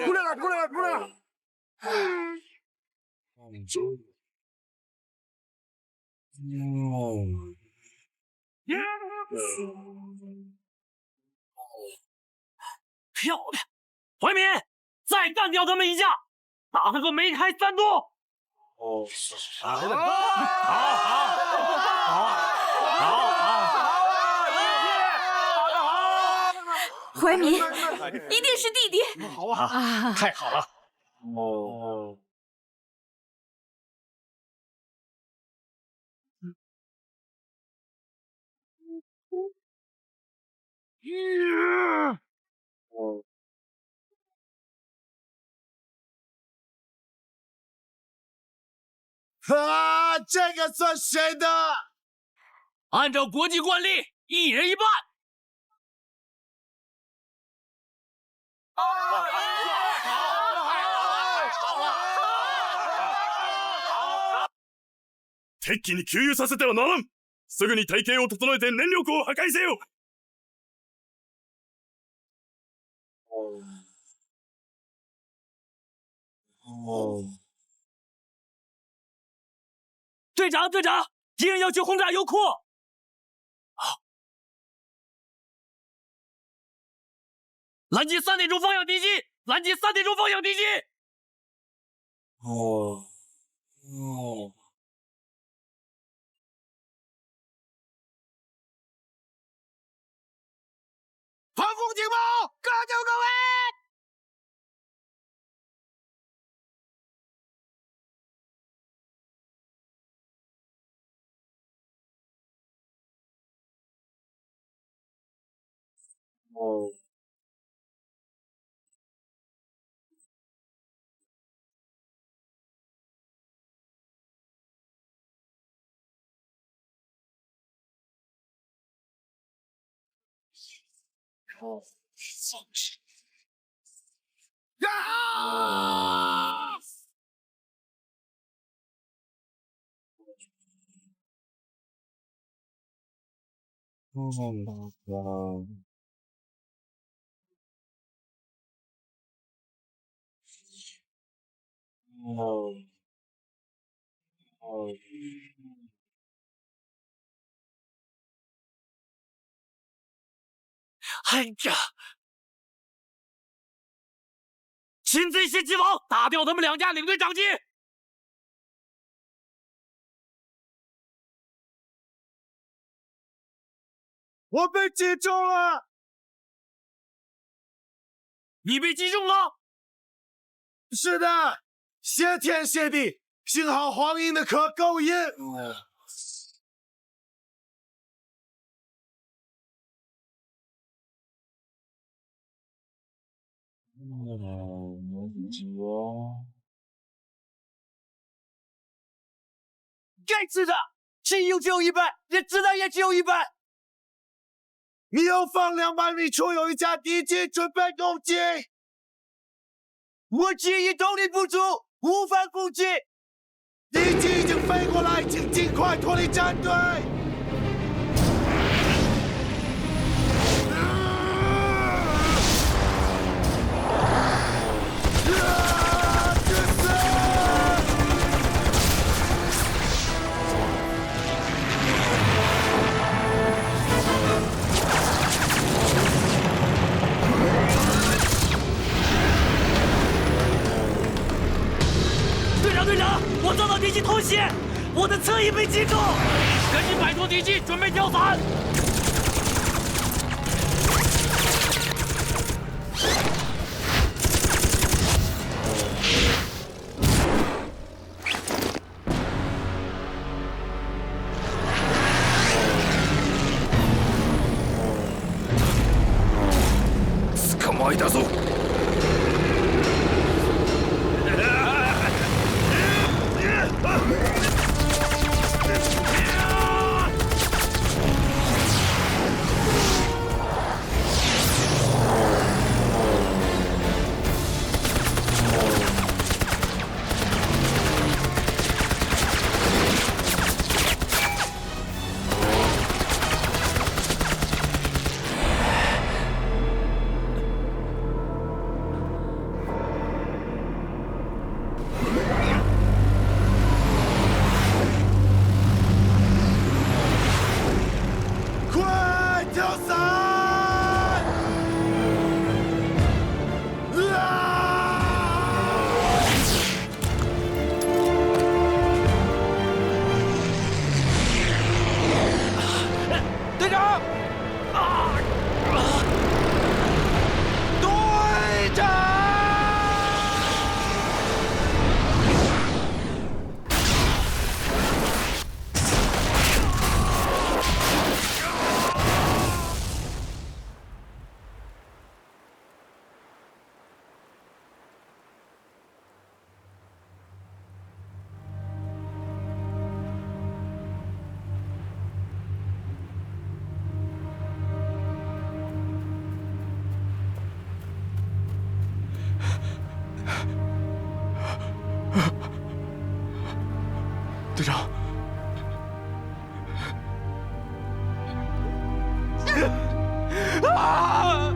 出来了！漂亮！怀民，再干掉他们一架，打他个梅开三度！好！怀民，一定是弟弟。好啊！太好了！啊，这个算谁的？按照国际惯例，一人一半。敵機に給油させてはならん。すぐに隊形を整えて燃力を破壊せよ。队长，敌人要去轰炸油库。拦截3点钟方向敌机！拦截3点钟方向敌机！防空警报！各就各位！哎呀！擒贼先擒王，打掉他们2架领队长机。我被击中了！你被击中了？是的，谢天谢地，幸好黄英的壳够硬。该死的，汽油只有1半，连子弹也只有1半。你右方200米处有一架敌机准备攻击，我机翼动力不足，无法攻击。敌机已经飞过来，请尽快脱离战队。血，我的侧翼被击中，赶紧摆脱敌机，准备跳伞。捕まえたぞ。队长，啊！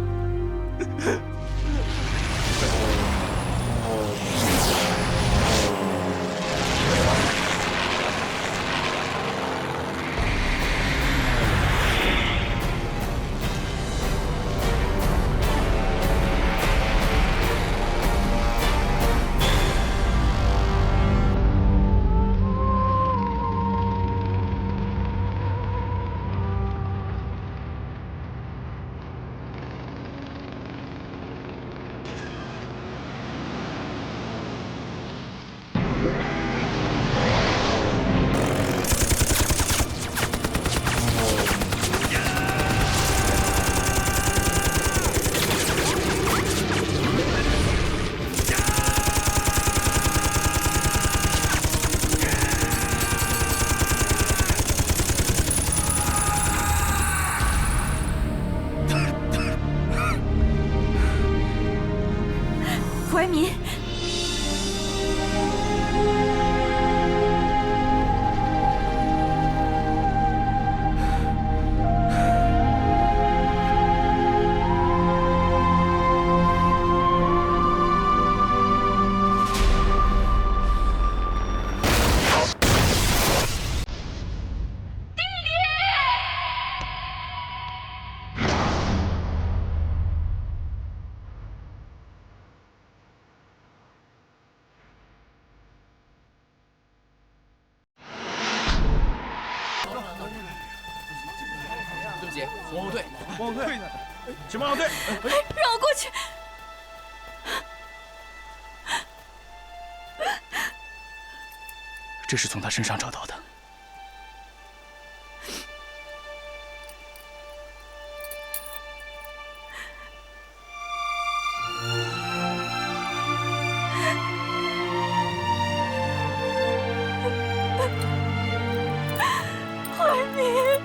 胡爱民，对不起，往后退，往后退，请往后退，让我过去。这是从他身上找到的。胡爱民。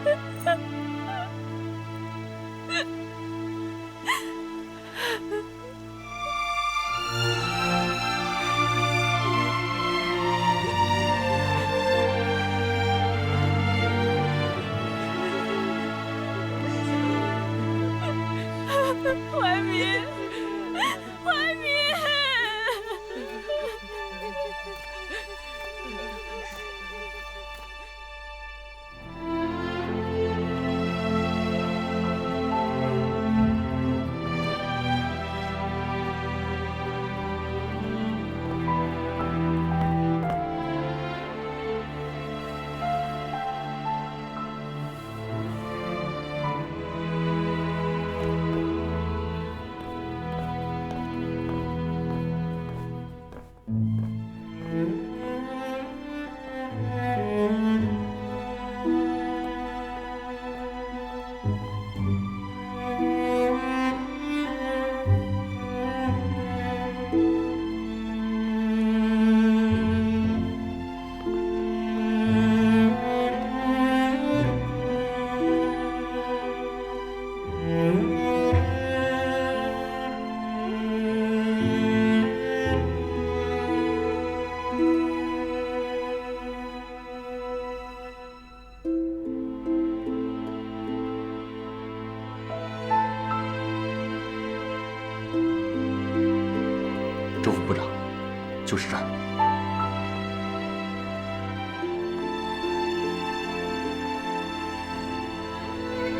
就是这儿。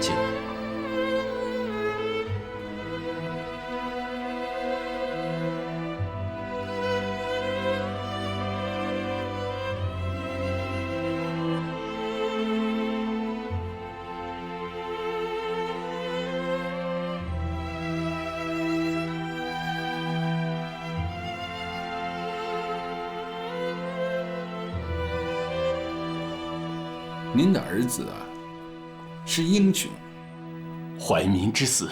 请。您的儿子啊，是英雄。怀民之死，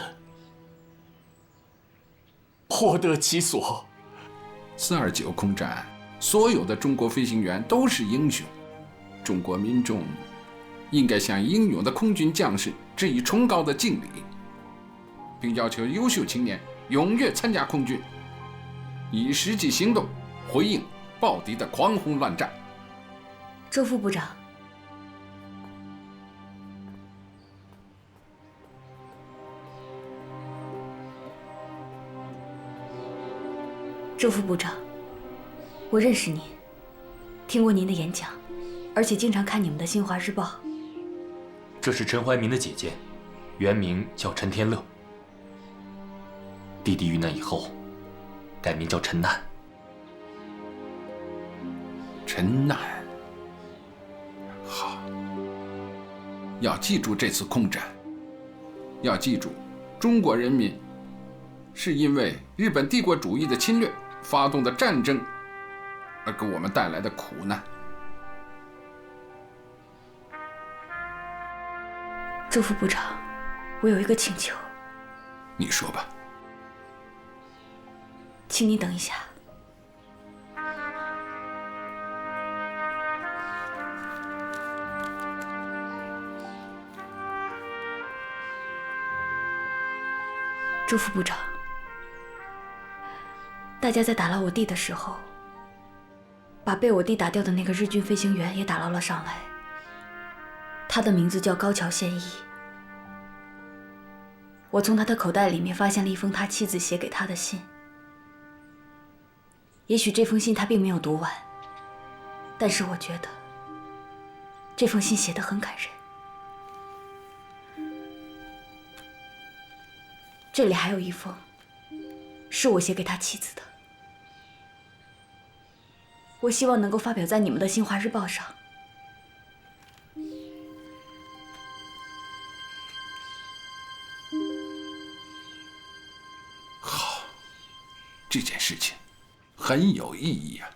颇得其所。429空战，所有的中国飞行员都是英雄。中国民众应该向英勇的空军将士致以崇高的敬礼，并要求优秀青年踊跃参加空军，以实际行动回应暴敌的狂轰乱炸。周副部长，周副部长，我认识您，听过您的演讲，而且经常看你们的《新华日报》。这是陈怀民的姐姐，原名叫陈天乐。弟弟遇难以后，改名叫陈难。陈难，好，要记住这次空战，要记住，中国人民是因为日本帝国主义的侵略发动的战争而给我们带来的苦难。周副部长，我有一个请求。你说吧。请你等一下。周副部长，大家在打捞我弟的时候，把被我弟打掉的那个日军飞行员也打捞了上来。他的名字叫高桥宪一。我从他的口袋里面发现了一封他妻子写给他的信。也许这封信他并没有读完，但是我觉得这封信写得很感人。这里还有一封，是我写给他妻子的。我希望能够发表在你们的《新华日报》上。好，这件事情很有意义啊。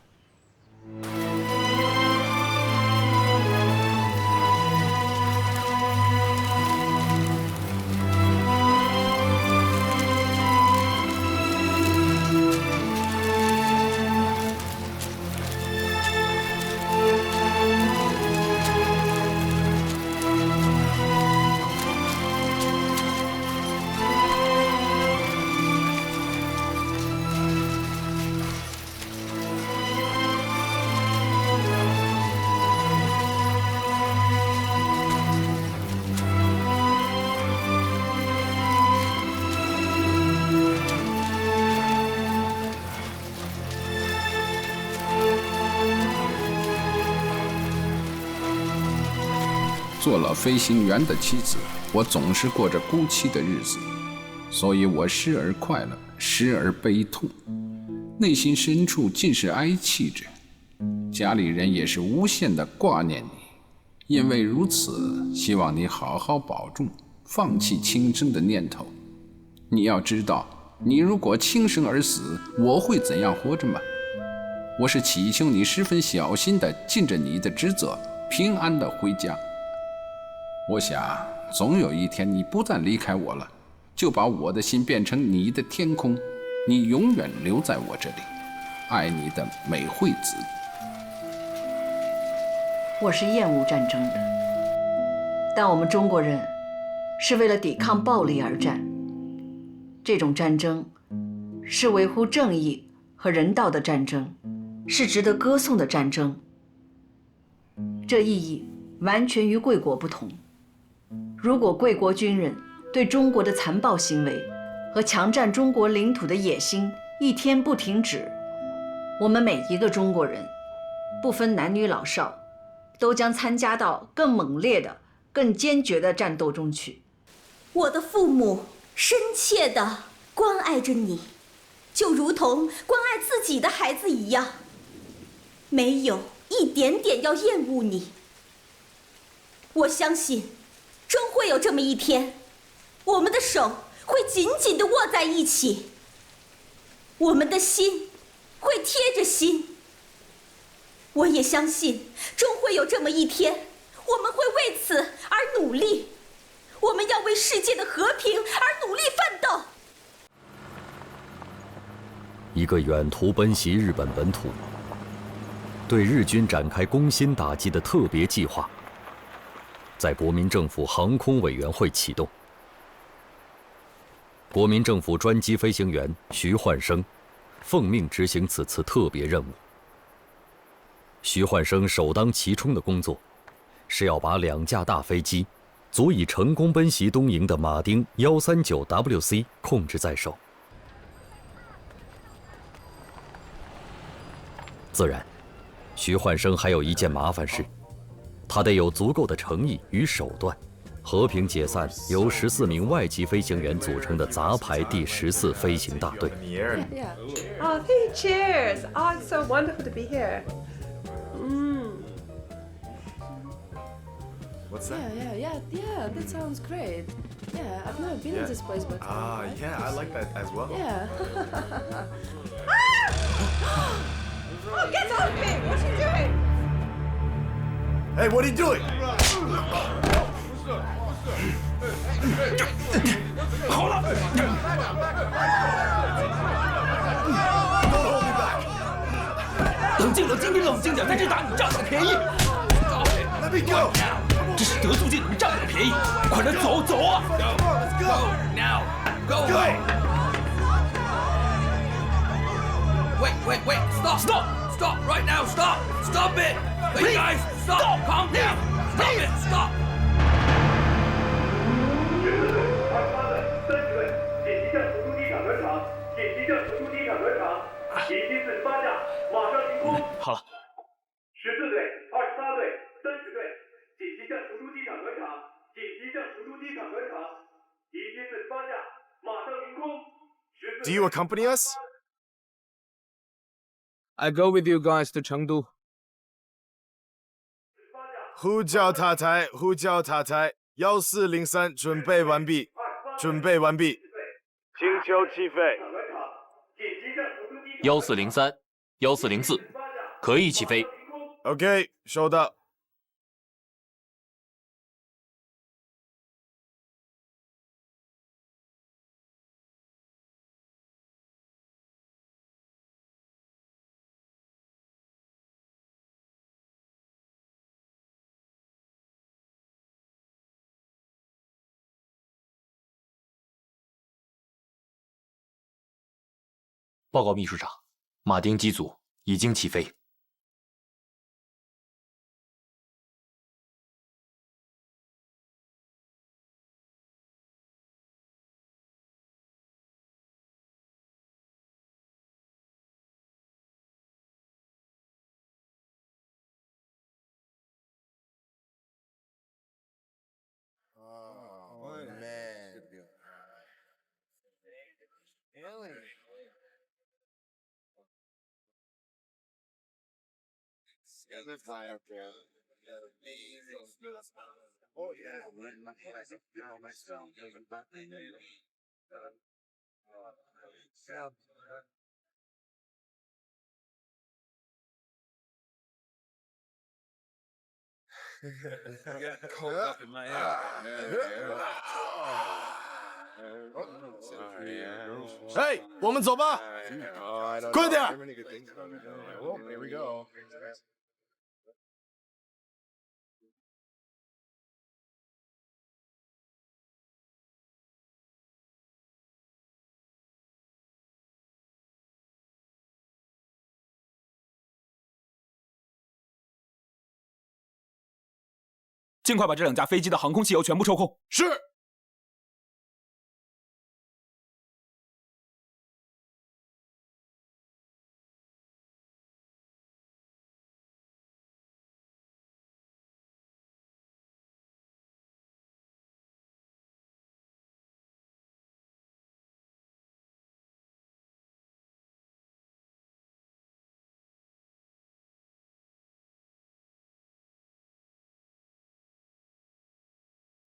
做了飞行员的妻子，我总是过着孤寂的日子，所以我时而快乐，时而悲痛，内心深处尽是哀戚着。家里人也是无限的挂念你，因为如此，希望你好好保重，放弃轻生的念头。你要知道，你如果轻生而死，我会怎样活着吗？我是祈求你十分小心地尽着你的职责，平安地回家。我想，总有一天你不再离开我了，就把我的心变成你的天空，你永远留在我这里。爱你的美惠子。我是厌恶战争的，但我们中国人是为了抵抗暴力而战。这种战争是维护正义和人道的战争，是值得歌颂的战争。这意义完全与贵国不同。如果贵国军人对中国的残暴行为和强占中国领土的野心一天不停止，我们每一个中国人，不分男女老少，都将参加到更猛烈的、更坚决的战斗中去。我的父母深切地关爱着你，就如同关爱自己的孩子一样，没有一点点要厌恶你。我相信，终会有这么一天，我们的手会紧紧地握在一起，我们的心会贴着心。我也相信，终会有这么一天，我们会为此而努力。我们要为世界的和平而努力奋斗。一个远途奔袭日本本土，对日军展开攻心打击的特别计划，在国民政府航空委员会启动。国民政府专机飞行员徐焕生奉命执行此次特别任务。徐焕生首当其冲的工作，是要把2架大飞机足以成功奔袭东营的马丁139WC 控制在手。自然，徐焕生还有一件麻烦事，他得有足够的诚意与手段，和平解散由14名外籍飞行员组成的杂牌第14飞行大队。Oh, hey, cheers! Oh, it's so wonderful to be here. What's that? Yeah, that sounds great. Yeah, I've never been to this place before. Yeah, I like that as well. Yeah. Oh, get off me! What's he doing? Hey, what are you doing? Hold up! Don't hold me back. 冷静，冷静，你冷静点，在这打你占我的便宜。Let me go. 这是德租界，你们占我的便宜，快点走，走啊 Let's go now, go. Wait, stop right now, stop it. Please, guys, stop, calm down, stop it, stop. 紧急向成都机场转场，紧急向成都机场转场，敌机48架马上停空。好了，14队、23队、30队，紧急向成都机场转场，紧急向成都机场转场，敌机48架马上停空。Do you accompany us? I go with you guys to Chengdu. 呼叫塔台，1403准备完毕，准备完毕，请求起飞。1403、1404，可以起飞。OK， 收到。报告秘书长，马丁机组已经起飞。Oh man. Really? Oh yeah. Got cold up in my head. Hey, 我们走吧，快点！ Here we go. 尽快把这2架飞机的航空汽油全部抽空。是。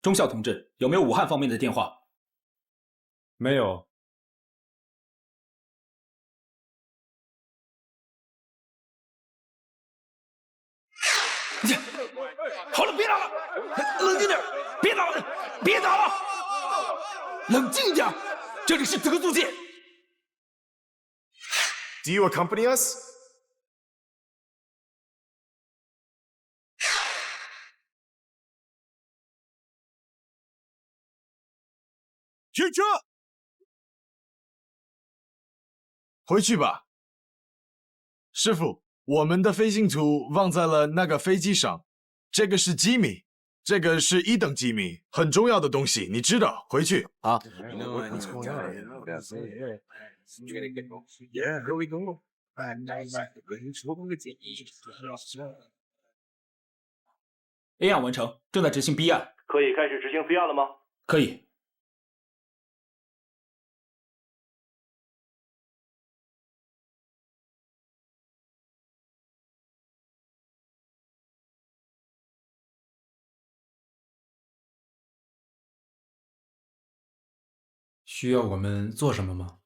中校同志，有没有武汉方面的电话？没有。好了，别打了，冷静点，别打了，别打了，冷静点，这里是德租界。Do you accompany us? 停车！回去吧，师傅。我们的飞行图忘在了那个飞机上，这个是机密，这个是1等机密，很重要的东西，你知道。回去。好。A 案完成，正在执行 B 案。可以开始执行 C 案了吗？可以。需要我们做什么吗？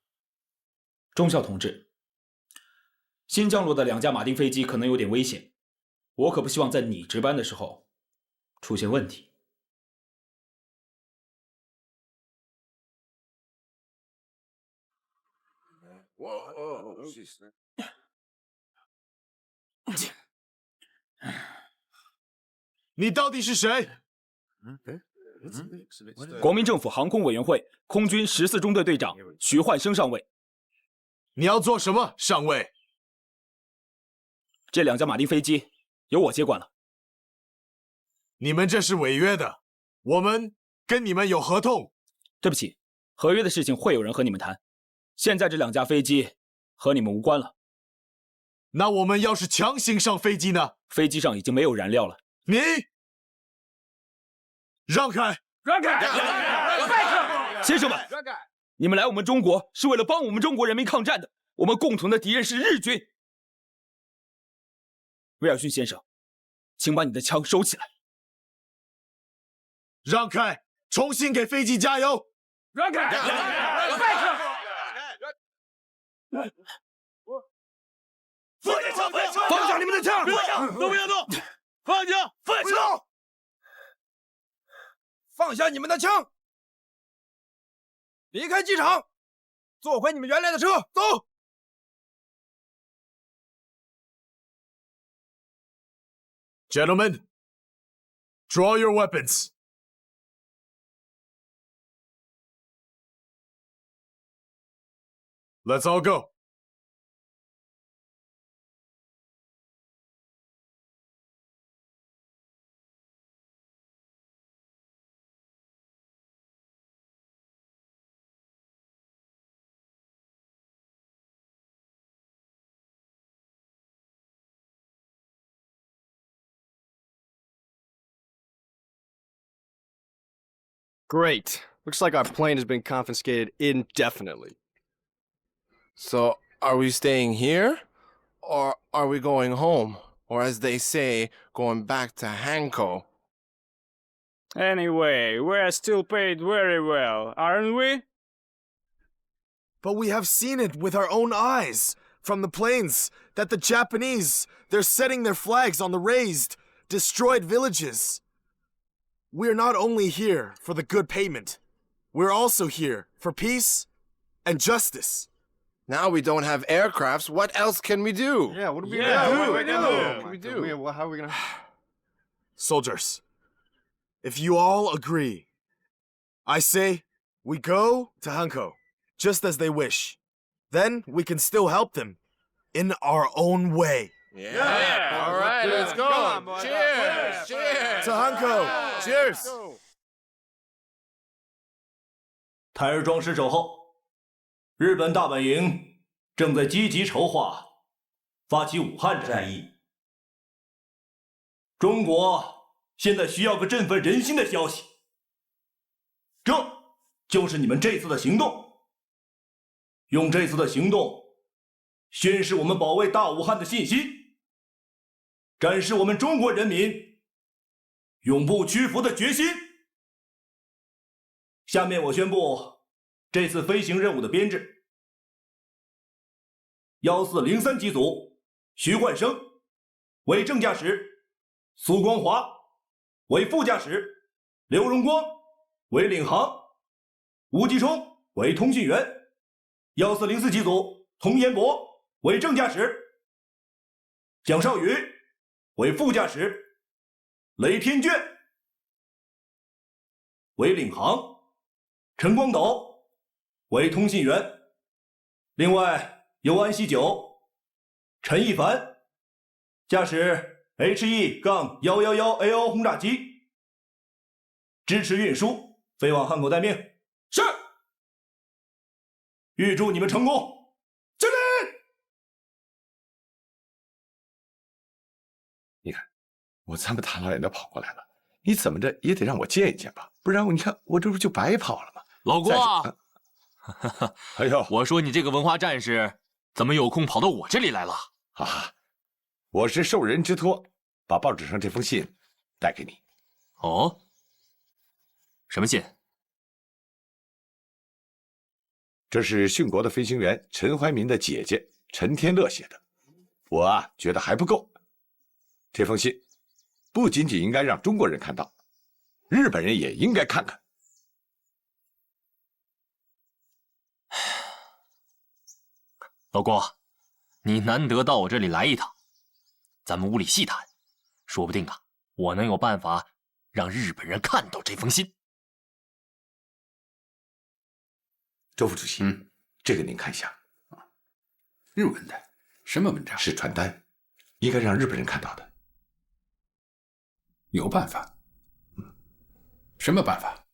中校同志，新降落的2架马丁飞机可能有点危险，我可不希望在你值班的时候出现问题。你到底是谁？国民政府航空委员会空军14中队队长徐焕生上尉。你要做什么，上尉？这2架马丁飞机由我接管了。你们这是违约的，我们跟你们有合同。对不起，合约的事情会有人和你们谈。现在这2架飞机和你们无关了。那我们要是强行上飞机呢？飞机上已经没有燃料了。你让开！让开！先生们，你们来我们中国是为了帮我们中国人民抗战的，我们共同的敌人是日军。威尔逊先生，请把你的枪收起来。让开！重新给飞机加油！让开！放下你们的枪！都不要动！放下！放下！放下你们的枪！离开机场，坐回你们原来的车，走！ Gentlemen, draw your weapons. Let's all go. Great. Looks like our plane has been confiscated indefinitely. So, are we staying here? Or are we going home? Or as they say, going back to Hanko? Anyway, we're still paid very well, aren't we? But we have seen it with our own eyes, from the planes, that the Japanese, they're setting their flags on the razed, destroyed villages. We're not only here for the good payment, we're also here for peace and justice. Now we don't have aircrafts, what else can we do? Yeah, what do we do? What can we do? How are we gonna... Soldiers, if you all agree, I say we go to Hanko, just as they wish. Then we can still help them in our own way. Yeah. All right, let's go. Come on, Cheers. Cheers. To Hanko. Cheers. 台儿庄失守后，日本大本营正在积极筹划发起武汉战役。中国现在需要个振奋人心的消息，这就是你们这次的行动。用这次的行动宣示我们保卫大武汉的信心，展示我们中国人民永不屈服的决心。下面我宣布这次飞行任务的编制：1403机组徐焕生为正驾驶，苏光华为副驾驶，刘荣光为领航，吴继冲为通讯员；1404机组童彦博为正驾驶，蒋少宇为副驾驶，雷天卷为领航，陈光斗为通信员。另外由安锡九、陈一凡驾驶 HE-111AO 轰炸机，支持运输飞往汉口待命。是。预祝你们成功！敬礼！你看，我这么大老远的跑过来了，你怎么着也得让我见一见吧，不然你看我这不就白跑了吗？老郭啊，哎呦，我说你这个文化战士怎么有空跑到我这里来了？啊，我是受人之托，把报纸上这封信带给你。哦，什么信？这是殉国的飞行员陈怀民的姐姐陈天乐写的，我觉得还不够。这封信不仅仅应该让中国人看到，日本人也应该看看。老郭，你难得到我这里来一趟，咱们屋里细谈，说不定我能有办法让日本人看到这封信。周副主席，这个您看一下。日文的什么文章？是传单，应该让日本人看到的。有办法。什么办法？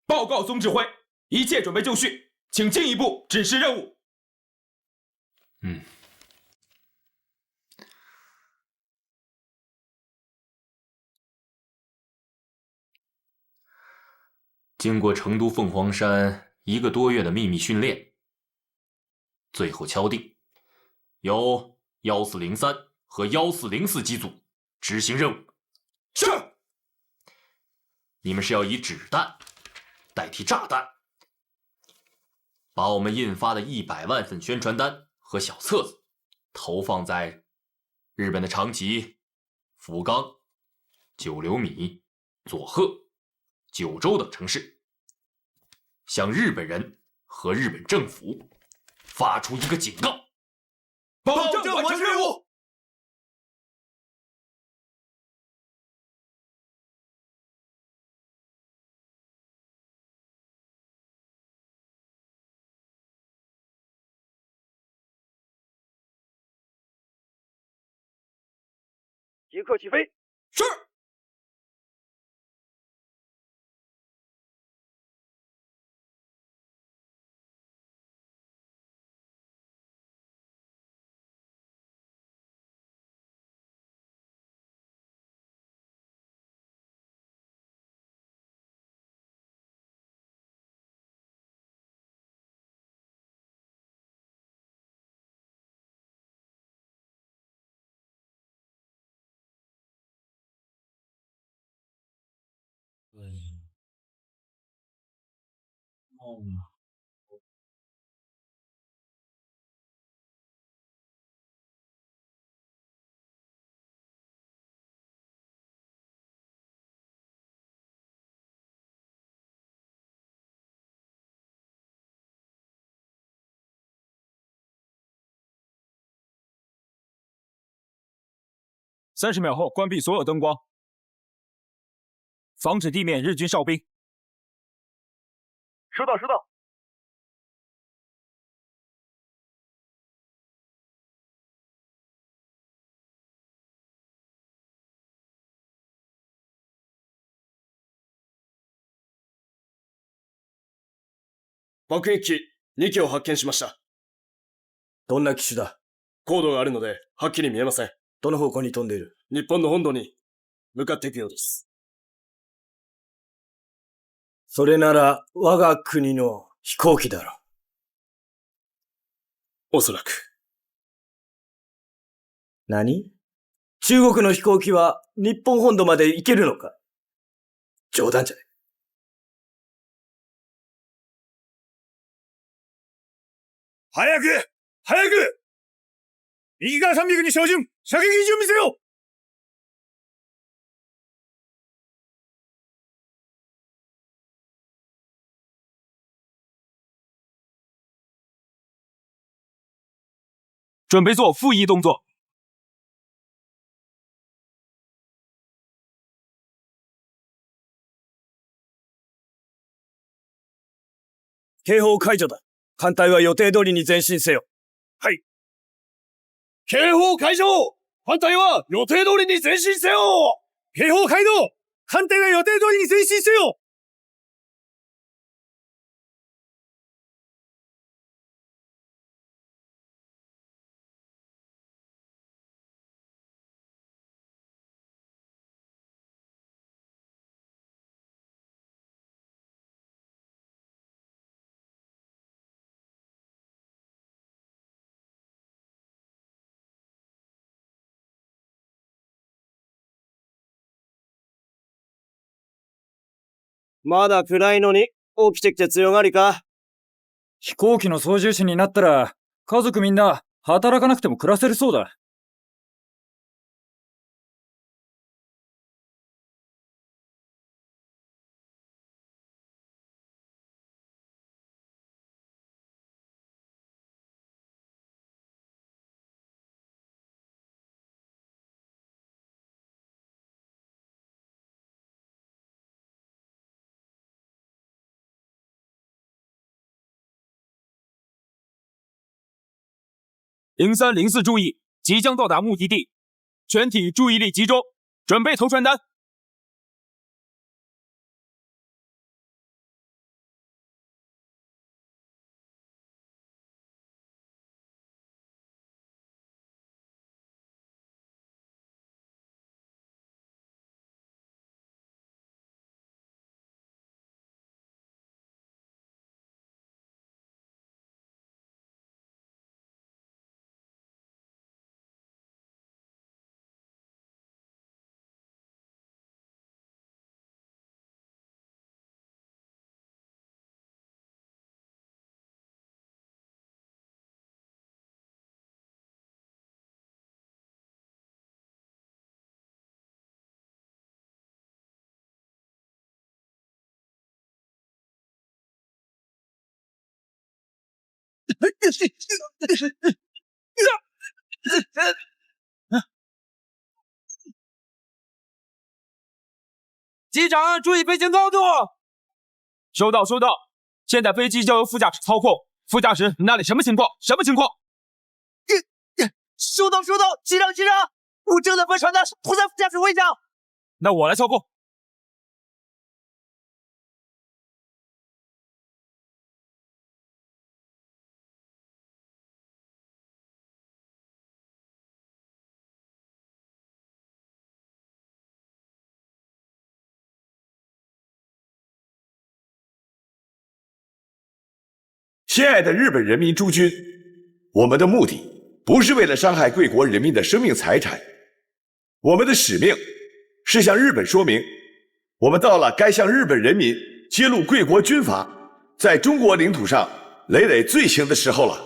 报告总指挥，一切准备就绪，请进一步指示任务。经过成都凤凰山1个多月的秘密训练，最后敲定由1403和1404机组执行任务。是。你们是要以纸弹代替炸弹，把我们印发的100万份宣传单和小册子投放在日本的长崎、福冈、九流米、佐贺、九州等城市，向日本人和日本政府发出一个警告，保证完成任务。即刻起飞。是。30秒后关闭所有灯光，防止地面日军哨兵。收到，收到。爆撃機2機を発見しました。どんな機種だ？高度があるので、はっきり見えません。どの方向に飛んでいる？日本の本土に向かっていくようです。それなら我が国の飛行機だろう。おそらく。何？中国の飛行機は日本本土まで行けるのか？冗談じゃない。早く早く右側300に照準射撃準備せよ。准备做复翼动作。警報解除だ。艦隊は予定通りに前進せよ。はい。警報解除！艦隊は予定通りに前進せよ！警報解除！艦隊は予定通りに前進せよ！まだ暗いのに起きてきて強がりか？飛行機の操縦士になったら、家族みんな働かなくても暮らせるそうだ。0304注意，即将到达目的地，全体注意力集中，准备投传单。机长，注意飞行高度。收到，收到。现在飞机交由副驾驶操控。副驾驶，那里什么情况？什么情况？收到，收到。机长，机长，我正在把传单涂在副驾驶位上。那我来操控。亲爱的日本人民诸君，我们的目的不是为了伤害贵国人民的生命财产，我们的使命是向日本说明，我们到了该向日本人民揭露贵国军阀在中国领土上累累罪行的时候了。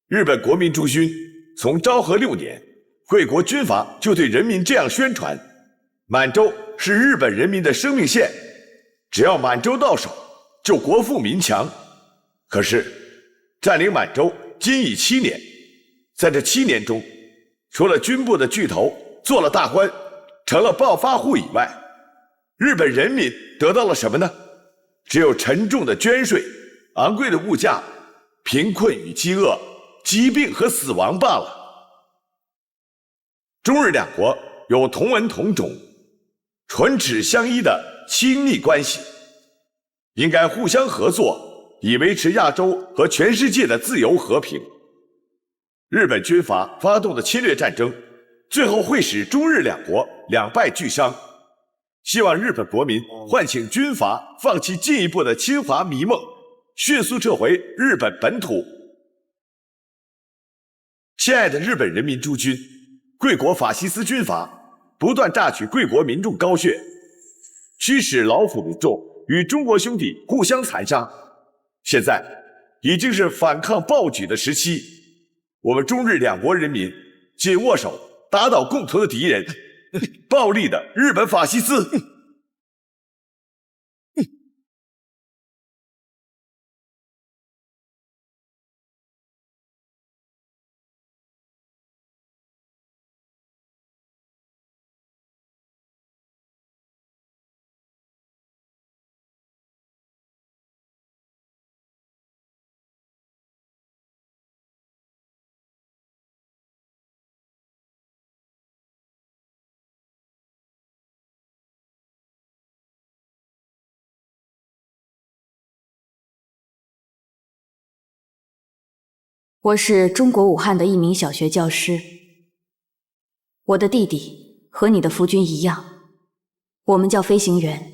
日本国民诸君，从昭和6年，贵国军阀就对人民这样宣传：满洲是日本人民的生命线，只要满洲到手，就国富民强。可是，占领满洲今已7年，在这7年中，除了军部的巨头做了大官，成了暴发户以外，日本人民得到了什么呢？只有沉重的捐税、昂贵的物价、贫困与饥饿、疾病和死亡罢了。中日两国有同文同种、唇齿相依的亲密关系，应该互相合作，以维持亚洲和全世界的自由和平。日本军阀发动的侵略战争，最后会使中日两国两败俱伤。希望日本国民唤醒军阀，放弃进一步的侵华迷梦，迅速撤回日本本土。亲爱的日本人民诸君，贵国法西斯军阀不断榨取贵国民众高血，驱使劳苦民众与中国兄弟互相残杀。现在已经是反抗暴举的时期，我们中日两国人民紧握手，打倒共同的敌人——暴力的日本法西斯。我是中国武汉的一名小学教师。我的弟弟和你的夫君一样，我们叫飞行员，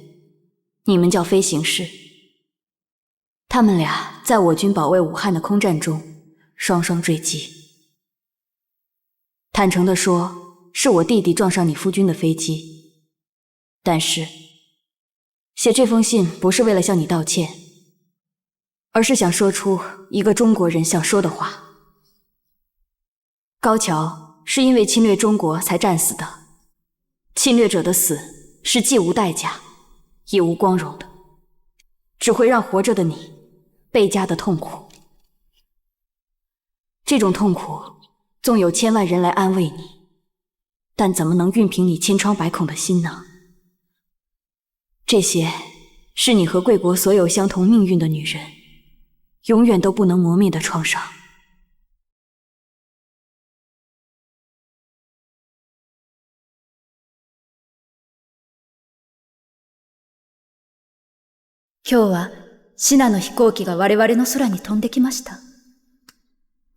你们叫飞行士。他们俩在我军保卫武汉的空战中双双坠机。坦诚地说，是我弟弟撞上你夫君的飞机，但是写这封信不是为了向你道歉，而是想说出一个中国人想说的话。高桥是因为侵略中国才战死的，侵略者的死是既无代价也无光荣的，只会让活着的你倍加的痛苦。这种痛苦纵有千万人来安慰你，但怎么能熨平你千疮百孔的心呢？这些是你和贵国所有相同命运的女人永远都不能磨灭的创伤。今日はシナの飛行機が我々の空に飛んできました。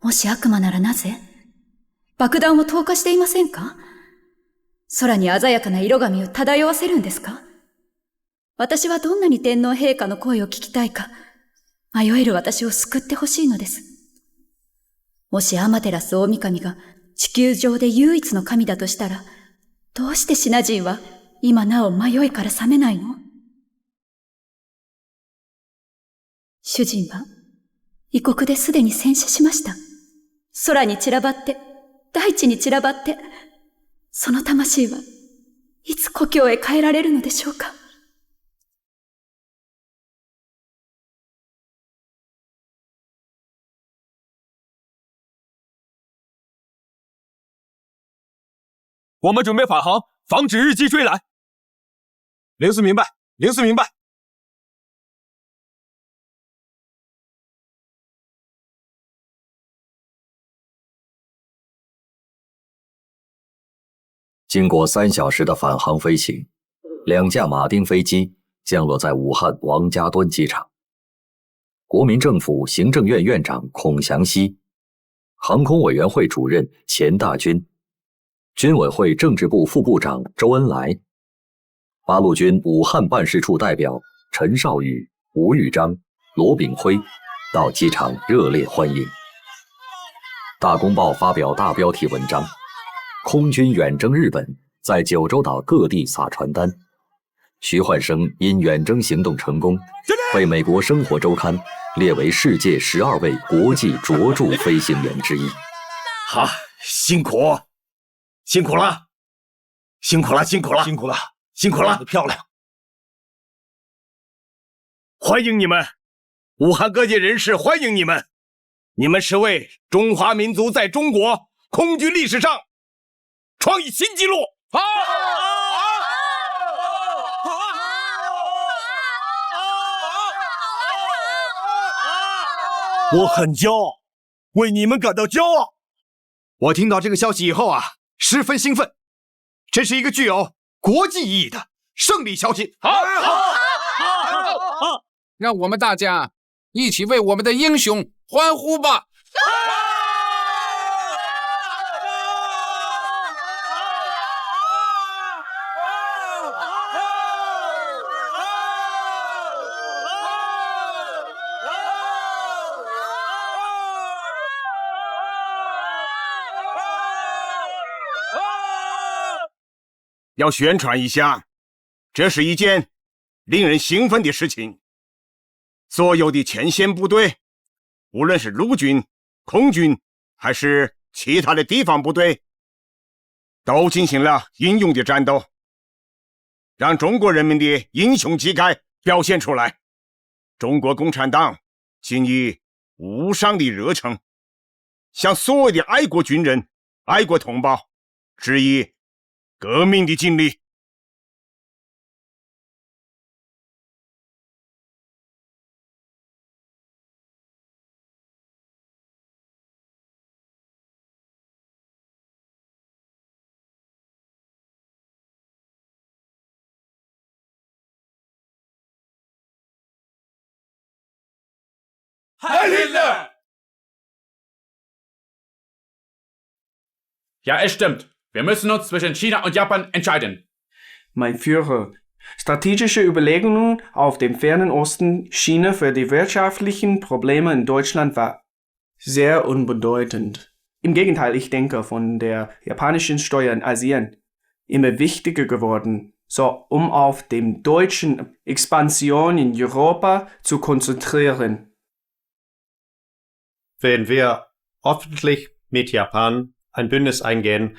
もし悪魔ならなぜ爆弾を投下していませんか？空に鮮やかな色紙を漂わせるんですか？私はどんなに天皇陛下の声を聞きたいか、迷える私を救ってほしいのです。もしアマテラス大神が地球上で唯一の神だとしたら、どうしてシナ人は今なお迷いから覚めないの？主人は異国ですでに戦死しました。空に散らばって、大地に散らばって、その魂はいつ故郷へ帰られるのでしょうか？我们准备返航，防止日机追来。零四明白，零四明白。经过3小时的返航飞行，2架马丁飞机降落在武汉王家墩机场。国民政府行政院院长孔祥熙，航空委员会主任钱大军，军委会政治部副部长周恩来，八路军武汉办事处代表陈少宇、吴玉章、罗炳辉到机场热烈欢迎。大公报发表大标题文章，空军远征日本，在九州岛各地撒传单。徐焕生因远征行动成功，被美国生活周刊列为世界12位国际卓著飞行员之一。好，辛苦，辛苦了，辛苦了，辛苦了，辛苦了，辛苦了，漂亮！欢迎你们，武汉各界人士欢迎你们，你们是为中华民族在中国空军历史上创一新纪录！好！我很骄傲，为你们感到骄傲。我听到这个消息以后啊，十分兴奋，这是一个具有国际意义的胜利消息。好，让我们大家一起为我们的英雄欢呼吧！要宣传一下，这是一件令人兴奋的事情。所有的前线部队，无论是陆军、空军还是其他的地方部队，都进行了英勇的战斗，让中国人民的英雄气概表现出来。中国共产党仅以无上的热诚，向所有的爱国军人、爱国同胞致以革命的敬礼。Heil Hitler! Ja, es stimmt. Wir müssen uns zwischen China und Japan entscheiden. Mein Führer, strategische Überlegungen auf dem fernen Osten China für die wirtschaftlichen Probleme in Deutschland war sehr unbedeutend. Im Gegenteil, ich denke, von der japanischen Steuer in Asien immer wichtiger geworden, so um auf dem deutschen Expansion in Europa zu konzentrieren. Wenn wir öffentlich mit Japan ein Bündnis eingehen,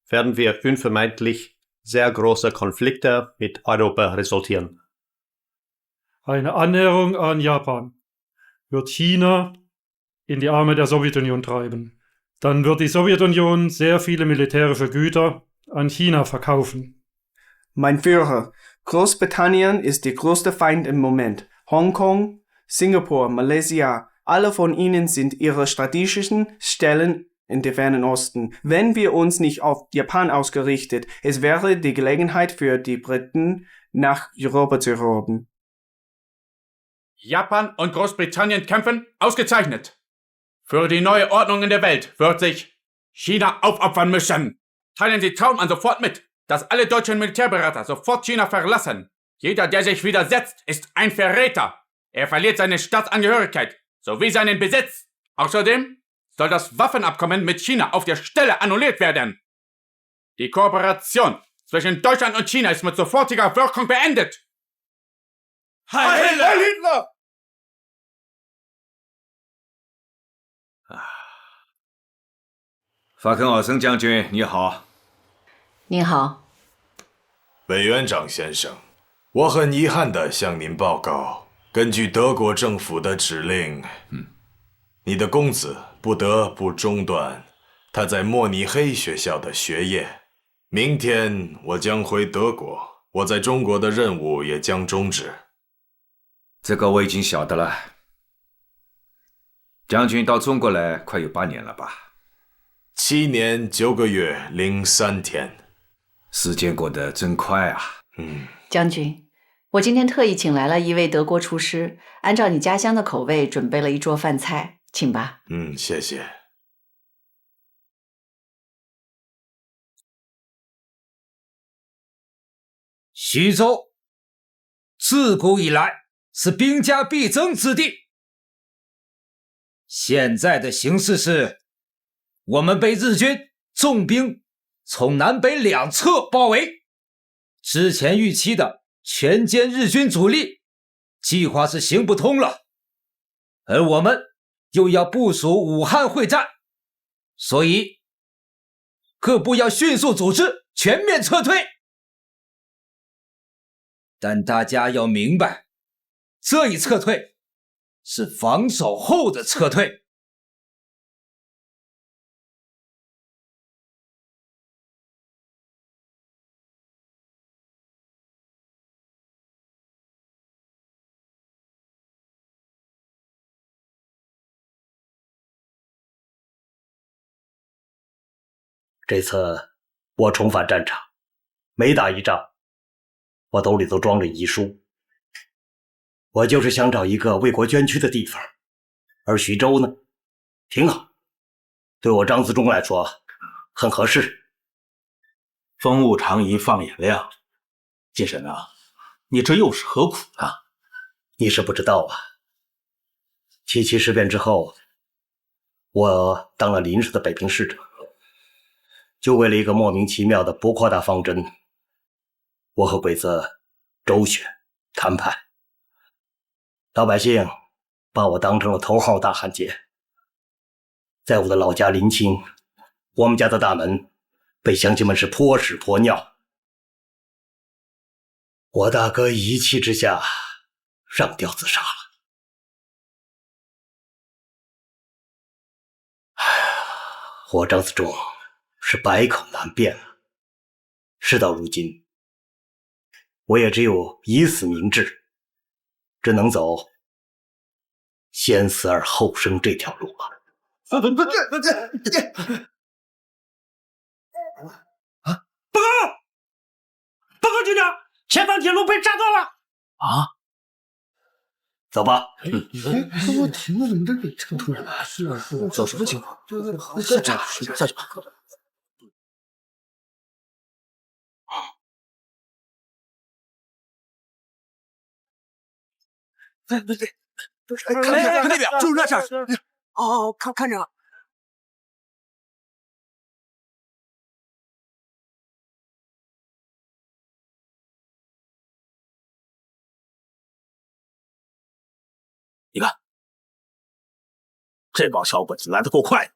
werden wir unvermeidlich sehr große Konflikte mit Europa resultieren. Eine Annäherung an Japan wird China in die Arme der Sowjetunion treiben. Dann wird die Sowjetunion sehr viele militärische Güter an China verkaufen. Mein Führer, Großbritannien ist der größte Feind im Moment. Hongkong, Singapur, Malaysia, alle von ihnen sind ihre strategischen Stellen in dem fernen Osten. Wenn wir uns nicht auf Japan ausgerichtet, es wäre die Gelegenheit für die Briten, nach Europa zu erobern. Japan und Großbritannien kämpfen ausgezeichnet. Für die neue Ordnung in der Welt wird sich China aufopfern müssen. Teilen Sie Trautmann sofort mit, dass alle deutschen Militärberater sofort China verlassen. Jeder, der sich widersetzt, ist ein Verräter. Er verliert seine Staatsangehörigkeit sowie seinen Besitz. Außerdem soll das Waffenabkommen mit China auf der Stelle annulliert werden. Die Kooperation zwischen Deutschland und China ist mit sofortiger Wirkung beendet. Heil Hitler! Heil Hitler! 法肯奥森将军，你好。你好，委员长先生，我很遗憾地向您报告，根据德国政府的指令，你的公子不得不中断他在慕尼黑学校的学业。明天我将回德国，我在中国的任务也将终止。这个我已经晓得了。将军到中国来快有8年了吧？7年9个月03天，时间过得真快啊！将军，我今天特意请来了一位德国厨师，按照你家乡的口味准备了一桌饭菜，请吧。谢谢。徐州自古以来是兵家必争之地，现在的形势是，我们被日军重兵从南北两侧包围，之前预期的全歼日军主力计划是行不通了，而我们又要部署武汉会战，所以各部要迅速组织全面撤退。但大家要明白，这一撤退是防守后的撤退。这次我重返战场，每打一仗，我兜里都装着遗书。我就是想找一个为国捐躯的地方，而徐州呢，挺好，对我张自忠来说很合适。风物长宜放眼量，金神啊，你这又是何苦呢？你是不知道啊，77事变之后，我当了临时的北平市长，就为了一个莫名其妙的不扩大方针，我和鬼子周旋谈判，老百姓把我当成了头号大汉奸。在我的老家临清，我们家的大门被乡亲们是泼屎泼尿。我大哥一气之下上吊自杀了。我张自忠是百口难辩啊。事到如今，我也只有以死明志，只能走先死而后生这条路了。报告！报告局长，前方铁路被炸断了！啊！走吧。我停了，怎么这里这么突然？是啊，走什么情况？下去吧。对，看那边，就是那事儿。哦，看着了。你看，这帮小鬼子来得够快的。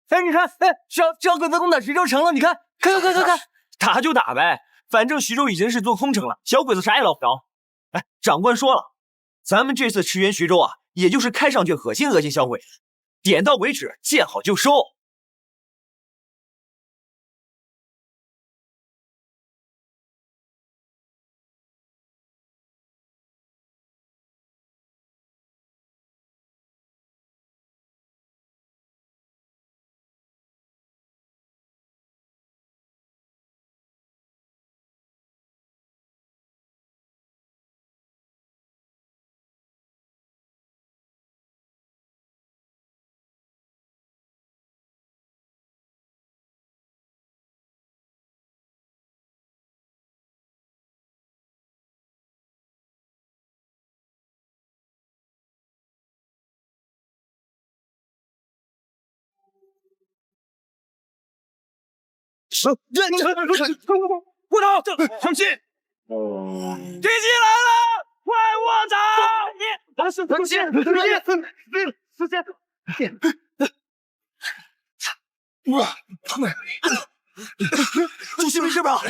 哎，你看，哎，小鬼子攻打徐州城了，你看，看，打就打呗，反正徐州已经是座空城了，小鬼子啥也捞不着。哎，长官说了，咱们这次驰援徐州啊，也就是开上去恶心小鬼子，点到为止，见好就收。我操！相信！敌机来了，快卧槽！等先，哇，他们，主席没事吧？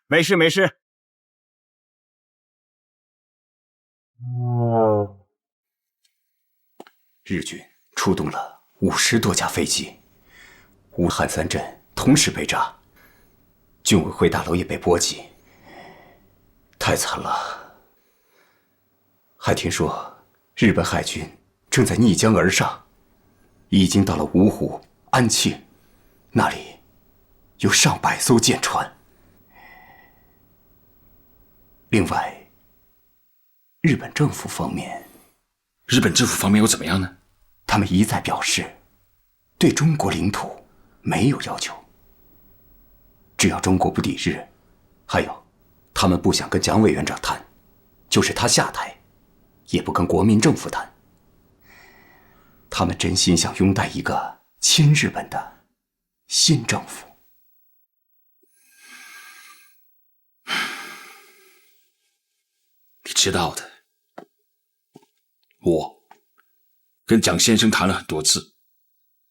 没事。日军出动了50多架飞机，武汉3镇同时被炸，军委会大楼也被波及，太惨了。还听说日本海军正在逆江而上，已经到了芜湖、安庆，那里有上百艘舰船。另外，日本政府方面又怎么样呢？他们一再表示，对中国领土没有要求，只要中国不抵日。还有，他们不想跟蒋委员长谈，就是他下台，也不跟国民政府谈。他们真心想拥戴一个亲日本的新政府。你知道的，我跟蒋先生谈了很多次，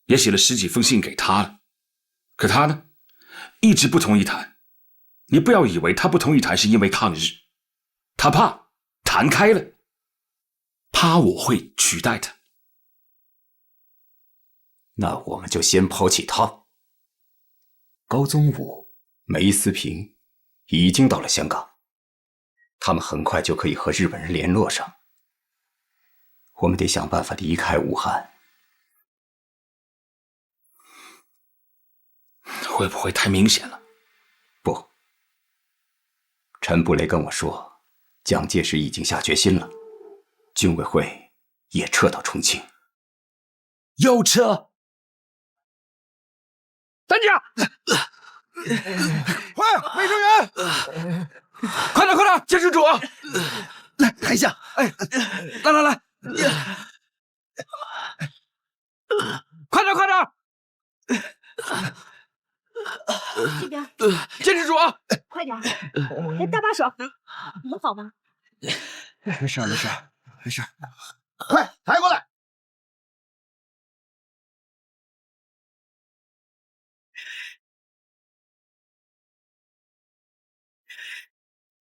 也写了10几封信给他了，可他呢，一直不同意谈。你不要以为他不同意谈是因为抗日，他怕谈开了，怕我会取代他。那我们就先抛弃他。高宗武、梅思平已经到了香港，他们很快就可以和日本人联络上。我们得想办法离开武汉。会不会太明显了？不，陈布雷跟我说，蒋介石已经下决心了，军委会也撤到重庆。又撤？担架！快，卫生员！快点，监视组！来，抬一下！哎，来！快点！这边，坚持住啊！快点！哎，搭把手，你好吗？没事，快抬过来！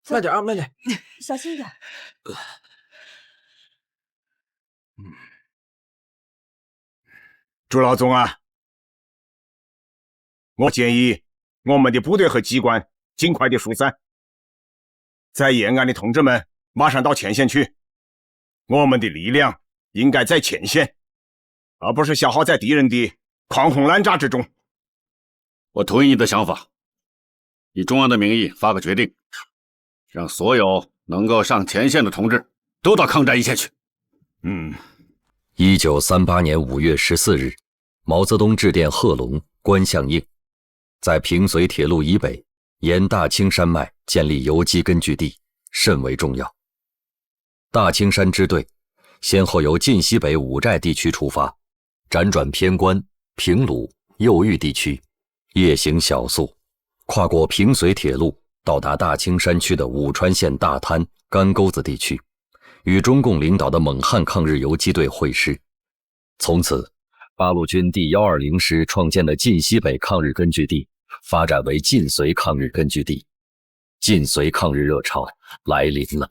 慢点啊，慢点，小心点。朱老总啊，我建议我们的部队和机关尽快的疏散，在沿岸的同志们马上到前线去。我们的力量应该在前线，而不是消耗在敌人的狂轰滥炸之中。我同意你的想法，以中央的名义发个决定，让所有能够上前线的同志都到抗战一线去。1938年5月14日，毛泽东致电贺龙、关向应，在平绥铁路以北沿大青山脉建立游击根据地，甚为重要。大青山支队先后由晋西北五寨地区出发，辗转偏关、平鲁、右峪地区，夜行小宿，跨过平绥铁路，到达大青山区的武川县大滩、干沟子地区，与中共领导的蒙汉抗日游击队会师。从此，八路军第120师创建的晋西北抗日根据地发展为晋绥抗日根据地，晋绥抗日热潮来临了。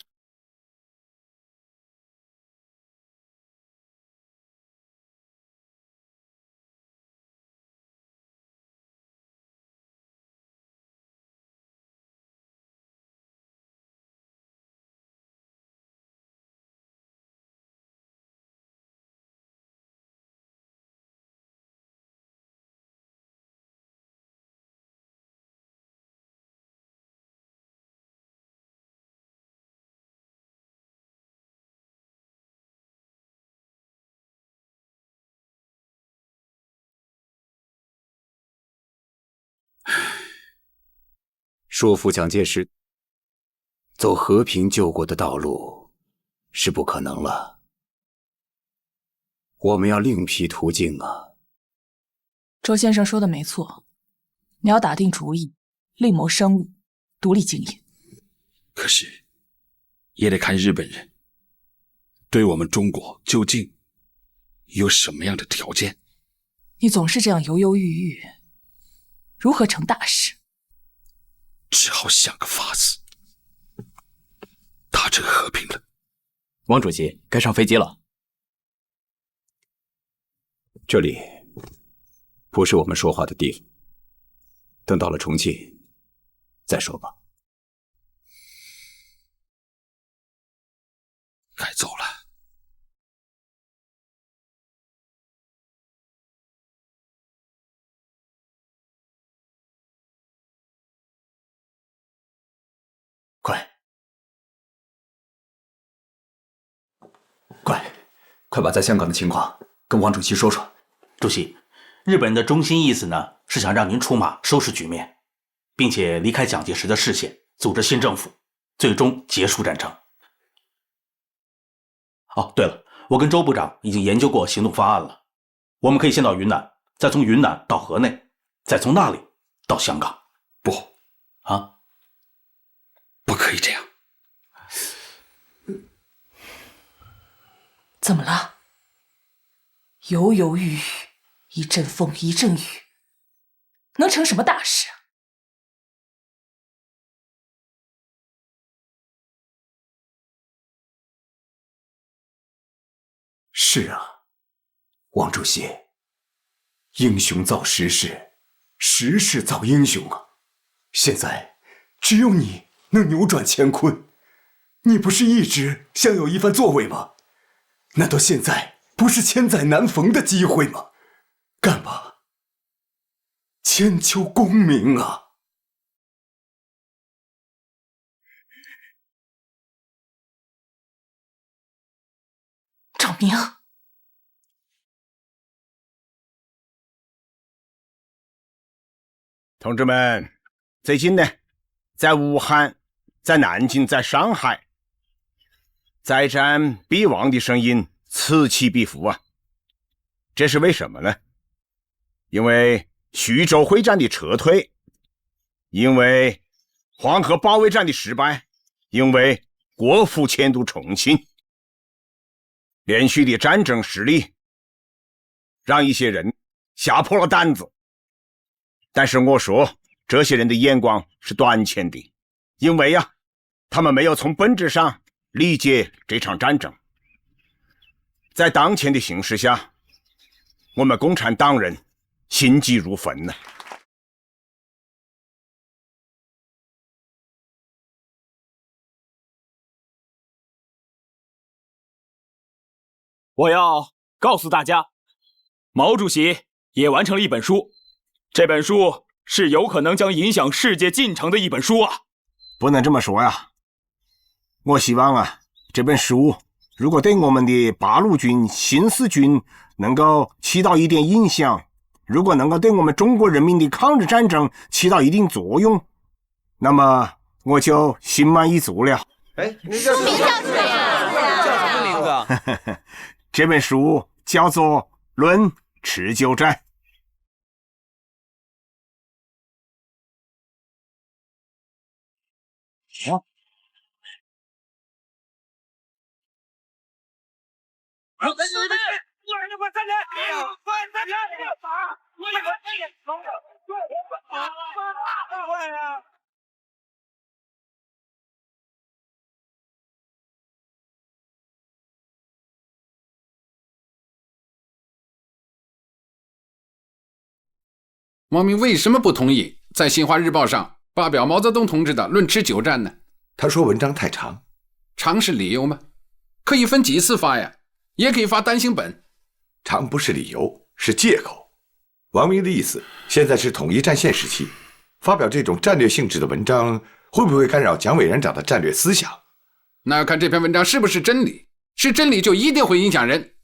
说服蒋介石走和平救国的道路是不可能了，我们要另辟途径啊。周先生说的没错，你要打定主意，另谋生路，独立经营。可是，也得看日本人对我们中国究竟有什么样的条件。你总是这样犹犹豫豫，如何成大事？只好想个法子，打这个和平了。王主席，该上飞机了。这里不是我们说话的地方，等到了重庆再说吧。该走了。快把在香港的情况跟王主席说说。主席，日本人的中心意思呢，是想让您出马收拾局面，并且离开蒋介石的视线，组织新政府，最终结束战争。哦，对了，我跟周部长已经研究过行动方案了，我们可以先到云南，再从云南到河内，再从那里到香港。不，不可以这样。怎么了？犹犹豫豫，一阵风一阵雨，能成什么大事啊？是啊，王主席，英雄造时势，时势造英雄啊！现在只有你能扭转乾坤，你不是一直想有一番作为吗？难道现在不是千载难逢的机会吗？干吧，千秋功名啊！赵明，同志们，最近呢，在武汉、在南京、在上海，灾战必亡的声音此起彼伏啊！这是为什么呢？因为徐州会战的撤退，因为黄河保卫战的失败，因为国府迁都重庆，连续的战争失利，让一些人吓破了胆子。但是我说，这些人的眼光是短浅的，因为他们没有从本质上理解这场战争。在当前的形势下，我们共产党人心急如焚呢。我要告诉大家，毛主席也完成了一本书，这本书是有可能将影响世界进程的一本书啊！不能这么说呀，我希望这本书如果对我们的八路军、新四军能够起到一点影响，如果能够对我们中国人民的抗日战争起到一定作用，那么我就心满意足了。书名叫什么呀？叫什么名字？这本书叫做《论持久战》。王明为什么不同意在《新华日报》上发表毛泽东同志的《论持久战》呢？他说文章太长。长是理由吗？可以分几次发呀，也可以发单行本。长不是理由，是借口。王明的意思，现在是统一战线时期，发表这种战略性质的文章，会不会干扰蒋委员长的战略思想？那要看这篇文章是不是真理，是真理就一定会影响人。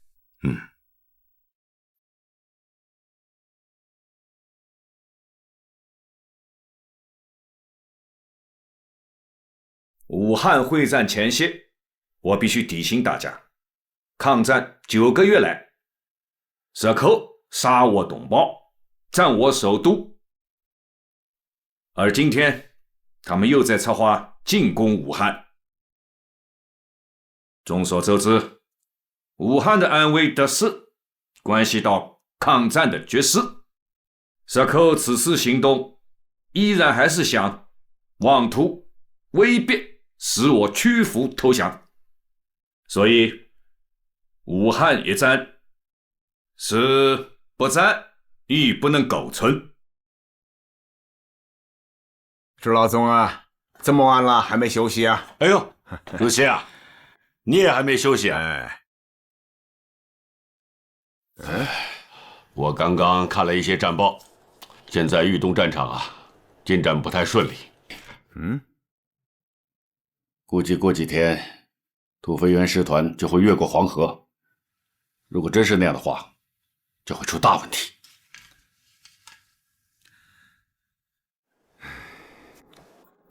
武汉会战前夕，我必须提醒大家，抗战9个月来，日寇杀我同胞，占我首都，而今天他们又在策划进攻武汉。众所周知，武汉的安危得失关系到抗战的决势。日寇此次行动依然还是想妄图威逼使我屈服投降，所以武汉一战是不战亦不能苟存。朱老总啊，这么晚了还没休息啊？哎呦，主席啊，你也还没休息啊？我刚刚看了一些战报，现在豫东战场进展不太顺利。估计过几天，土肥原师团就会越过黄河。如果真是那样的话，就会出大问题。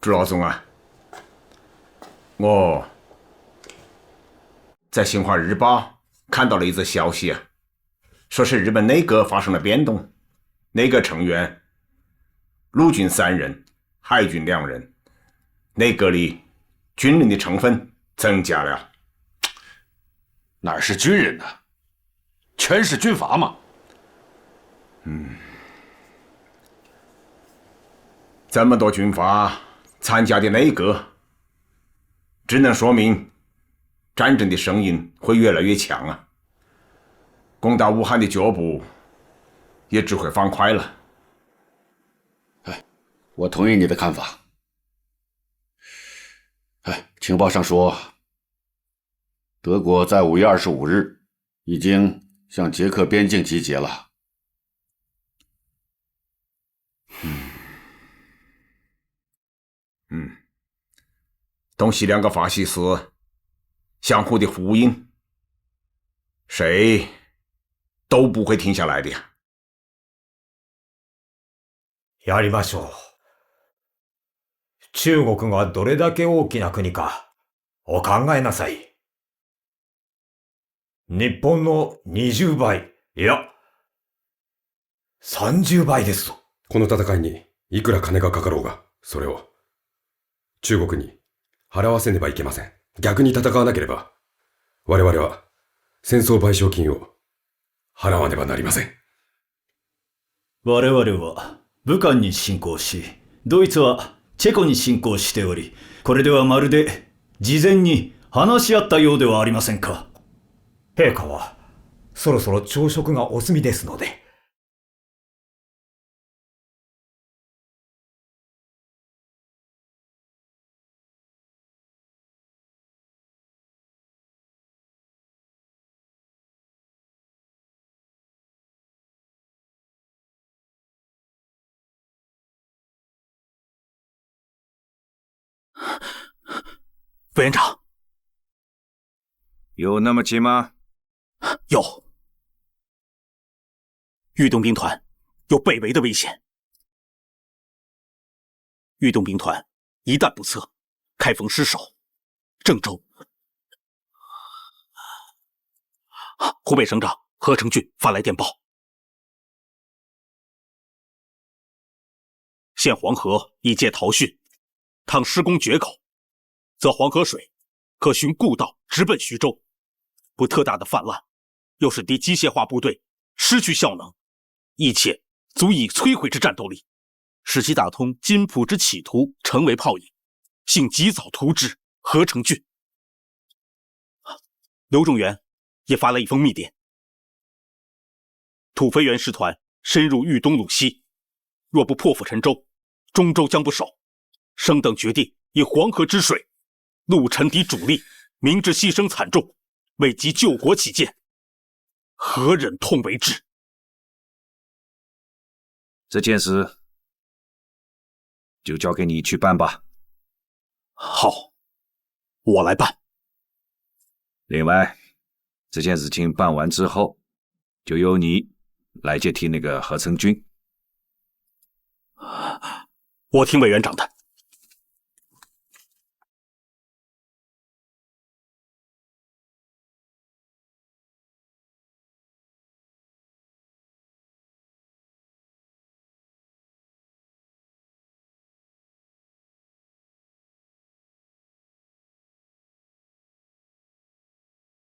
朱老总啊，我在《新华日报》看到了一则消息说是日本内阁发生了变动，内阁成员陆军3人，海军2人，内阁里军人的成分增加了。哪是军人呢？全是军阀嘛。这么多军阀参加的内阁，只能说明战争的声音会越来越强啊！攻打武汉的脚步也只会放快了。我同意你的看法。情报上说，德国在5月25日已经向捷克边境集结了。东西2个法西斯相互的呼应，谁都不会停下来的呀。やりましょう。中国がどれだけ大きな国かお考えなさい。日本の20倍、いや、30倍ですぞ。この戦いにいくら金がかかろうが、それを中国に払わせねばいけません。逆に戦わなければ、我々は戦争賠償金を払わねばなりません。我々は武漢に侵攻し、ドイツはチェコに侵攻しており、これではまるで事前に話し合ったようではありませんか。陛下はそろそろ朝食がお済みですので。委员长，有那么急吗？有，豫东兵团有被围的危险。豫东兵团一旦不测，开封失守，郑州、湖北省长何成俊发来电报，现黄河已届淘汛，倘施工决口，则黄河水可循故道直奔徐州，不特大的泛滥，又使敌机械化部队失去效能，一切足以摧毁之战斗力，使其打通津浦之企图成为泡影，幸及早图之。何成俊、刘仲元也发了一封密电，土肥原师团深入豫东鲁西，若不破釜沉舟，中州将不守。升等决定以黄河之水陆沉敌主力，明知牺牲惨重，为及救国起见，何忍痛为之？这件事就交给你去办吧。好，我来办。另外，这件事情办完之后，就由你来接替那个何成军。我听委员长的。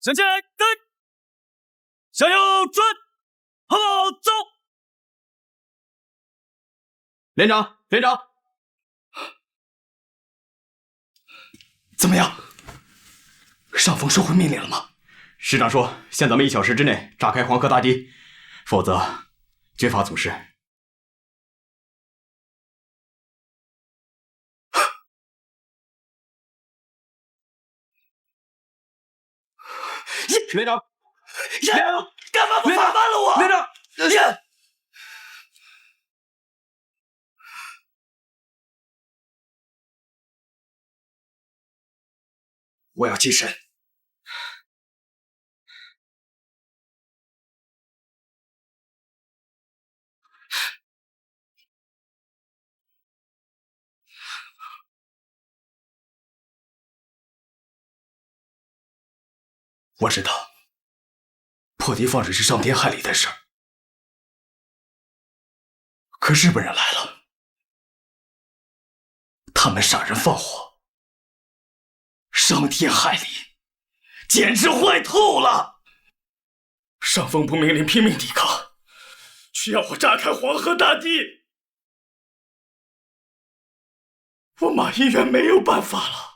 向前跟，向右转，好走。连长，连长，怎么样？上峰收回命令了吗？师长说，限咱们1小时之内炸开黄河大堤，否则绝法阻止。连长，连长，干嘛不放慢了我？连长，我要祭神。我知道，破敌放水是伤天害理的事儿，可日本人来了，他们杀人放火，伤天害理，简直坏透了。上峰不命令拼命抵抗，却要我炸开黄河大堤，我马一元没有办法了。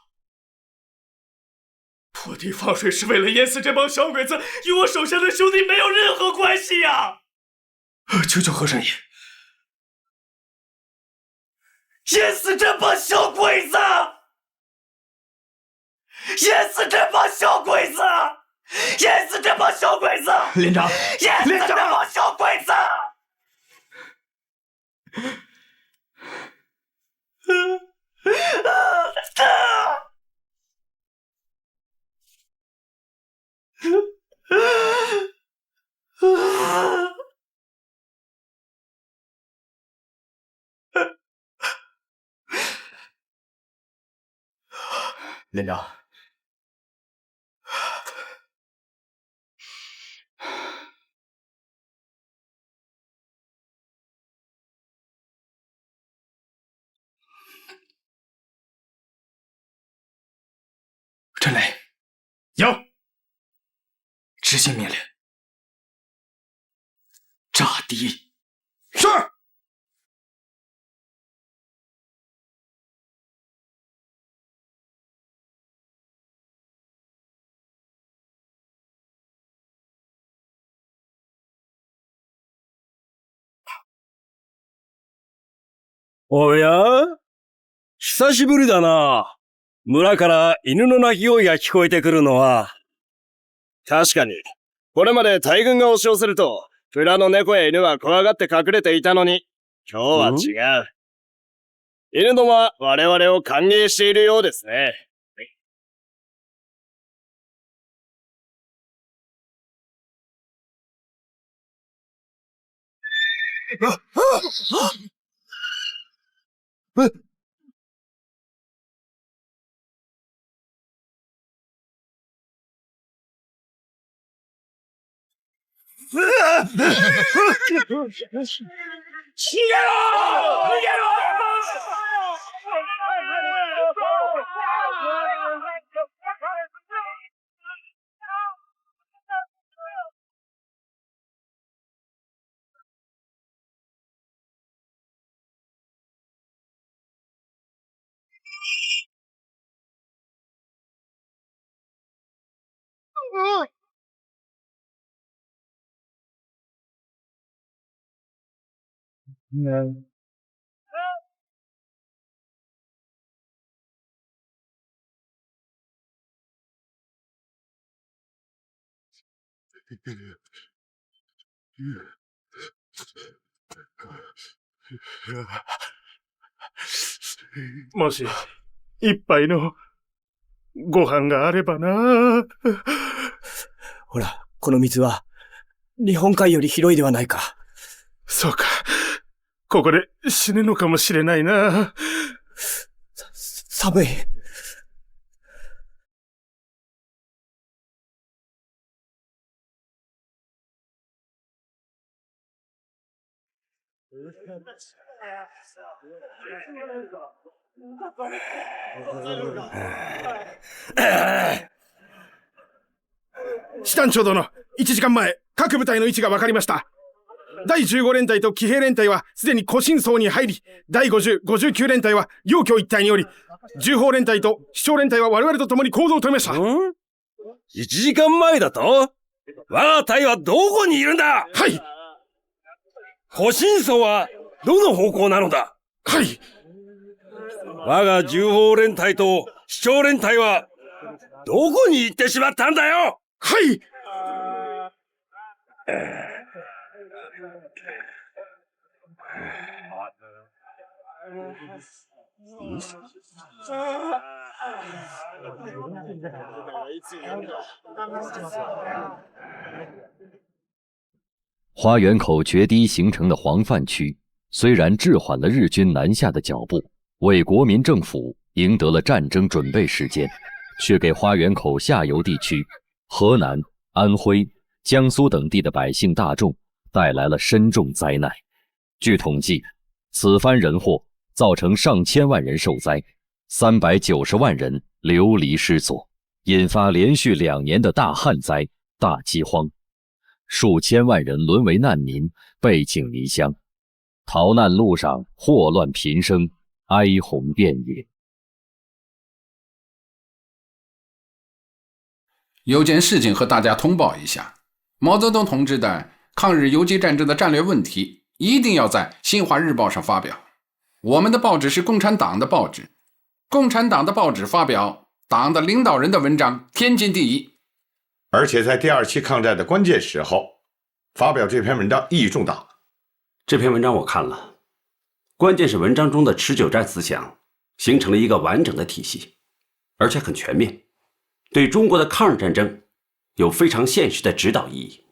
破堤放水是为了淹死这帮小鬼子，与我手下的兄弟没有任何关系呀！求求和尚爷，淹死这帮小鬼子！淹死这帮小鬼子！淹死这帮小鬼子！连长，淹死这帮小鬼子！连长，陈雷，有。执行命令，炸敌。是。おや？久しぶりだな。村から犬の鳴き声が聞こえてくるのは。確かに、これまで大軍が押し寄せると、村の猫や犬は怖がって隠れていたのに、今日は違う。犬どもは我々を歓迎しているようですね。もし、一杯のご飯があればな。ほら、この水は、日本海より広いではないか。そうか。ここで死ぬのかもしれないな。寒い。師団長殿、1時間前、各部隊の位置が分かりました。第15連隊と騎兵連隊はすでに古新荘に入り、第50、59連隊は陽京一帯におり、重砲連隊と主将連隊は我々と共に行動を止めました。1時間前だと？我が隊はどこにいるんだ？はい。古新荘はどの方向なのだ？はい。我が重砲連隊と主将連隊はどこに行ってしまったんだよ？はい。花园口决堤形成的黄泛区，虽然滞缓了日军南下的脚步，为国民政府赢得了战争准备时间，却给花园口下游地区、河南、安徽、江苏等地的百姓大众带来了深重灾难。据统计，此番人祸造成上千万人受灾，390万人流离失所，引发连续2年的大旱灾、大饥荒，数千万人沦为难民，背井离乡，逃难路上祸乱频生，哀鸿遍野。有件事情和大家通报一下，毛泽东同志的抗日游击战争的战略问题一定要在《新华日报》上发表。我们的报纸是共产党的报纸，共产党的报纸发表党的领导人的文章天经地义。而且在第2期抗战的关键时候，发表这篇文章意义重大。这篇文章我看了，关键是文章中的持久战思想形成了一个完整的体系，而且很全面，对中国的抗日战争有非常现实的指导意义。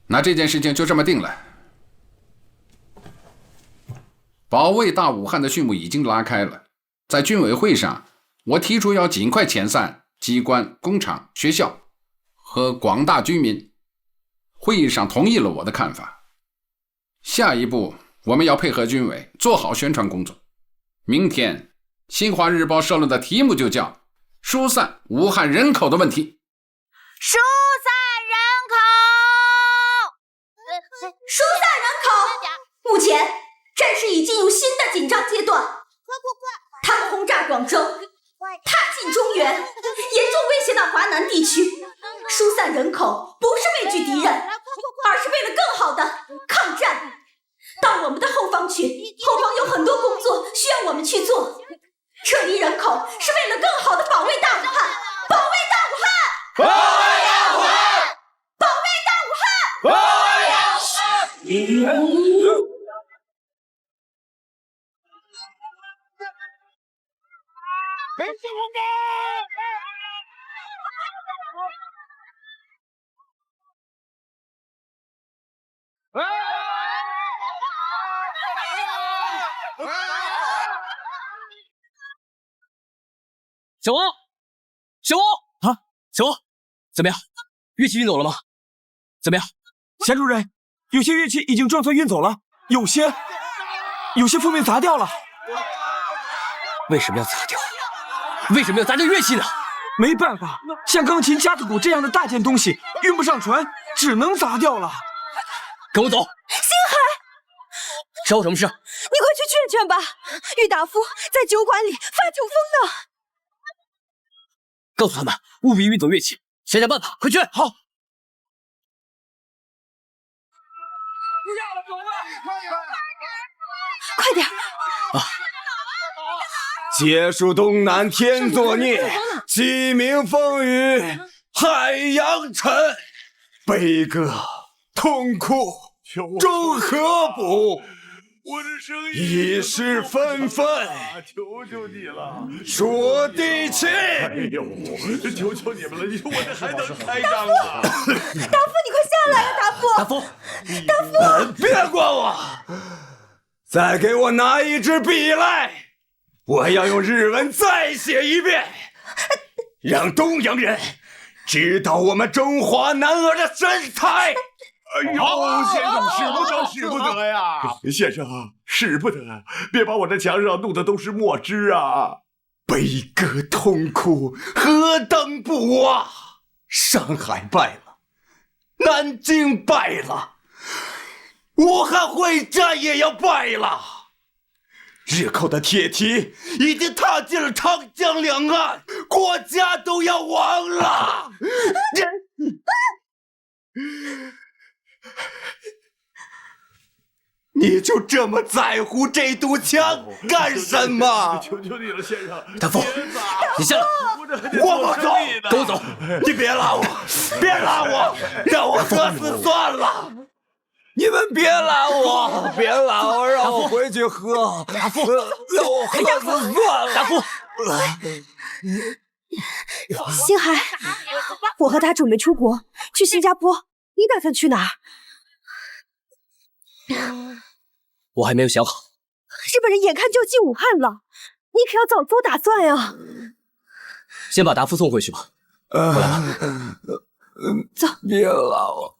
那这件事情就这么定了。保卫大武汉的序幕已经拉开了，在军委会上，我提出要尽快遣散机关、工厂、学校和广大居民。会议上同意了我的看法。下一步，我们要配合军委做好宣传工作。明天新华日报社论的题目就叫“疏散武汉人口的问题”。疏散人口！目前战事已进入新的紧张阶段，他们轰炸广州，踏进中原，严重威胁到华南地区。疏散人口不是畏惧敌人，而是为了更好的抗战。到我们的后方去，后方有很多工作需要我们去做。撤离人口是为了更好的保卫大武汉，保卫大武汉，保卫大武汉，保卫大武汉，保卫大武汉。小王，小王啊，小王，怎么样？乐器运走了吗？怎么样？贤主任，有些乐器已经撞碎运走了，有些封面砸掉了。为什么要砸掉？为什么要砸掉乐器呢？没办法，像钢琴、架子鼓这样的大件东西运不上船，只能砸掉了。跟我走。星海，找我什么事？你快去劝劝吧，郁达夫在酒馆里发酒疯呢。告诉他们务必运走乐器，想想办法，快去！好。快点！啊！结束东南天作孽，鸡鸣风雨海洋沉，悲歌痛哭终何补？我这声音一世纷纷，求求你了，说地气！哎呦，求求你们了，你说我这还能开张吗？达夫，你快下来呀，达夫！达夫，达夫，别管我！再给我拿一支笔来，我要用日文再写一遍，让东洋人知道我们中华男儿的神采。哎呦，先生，使不得，使不得呀！先生，使不得，别把我这墙上弄的都是墨汁啊！悲歌痛哭，何等不啊！上海败了，南京败了，武汉会战也要败了。日寇的铁蹄已经踏进了长江两岸，国家都要亡了。你就这么在乎这堵墙干什么？求求你了，先生。大夫，你下来。我不走，跟我走。你别拉我，别拉我，让我喝死算了。你们别拉我，别拉我，让我回去喝。大夫，让我喝死算了。大夫，星海，我和他准备出国，去新加坡。你打算去哪儿？我还没有想好。日本人眼看就进武汉了，你可要早做打算呀。先把达夫送回去吧。过来吧。走。别拉我。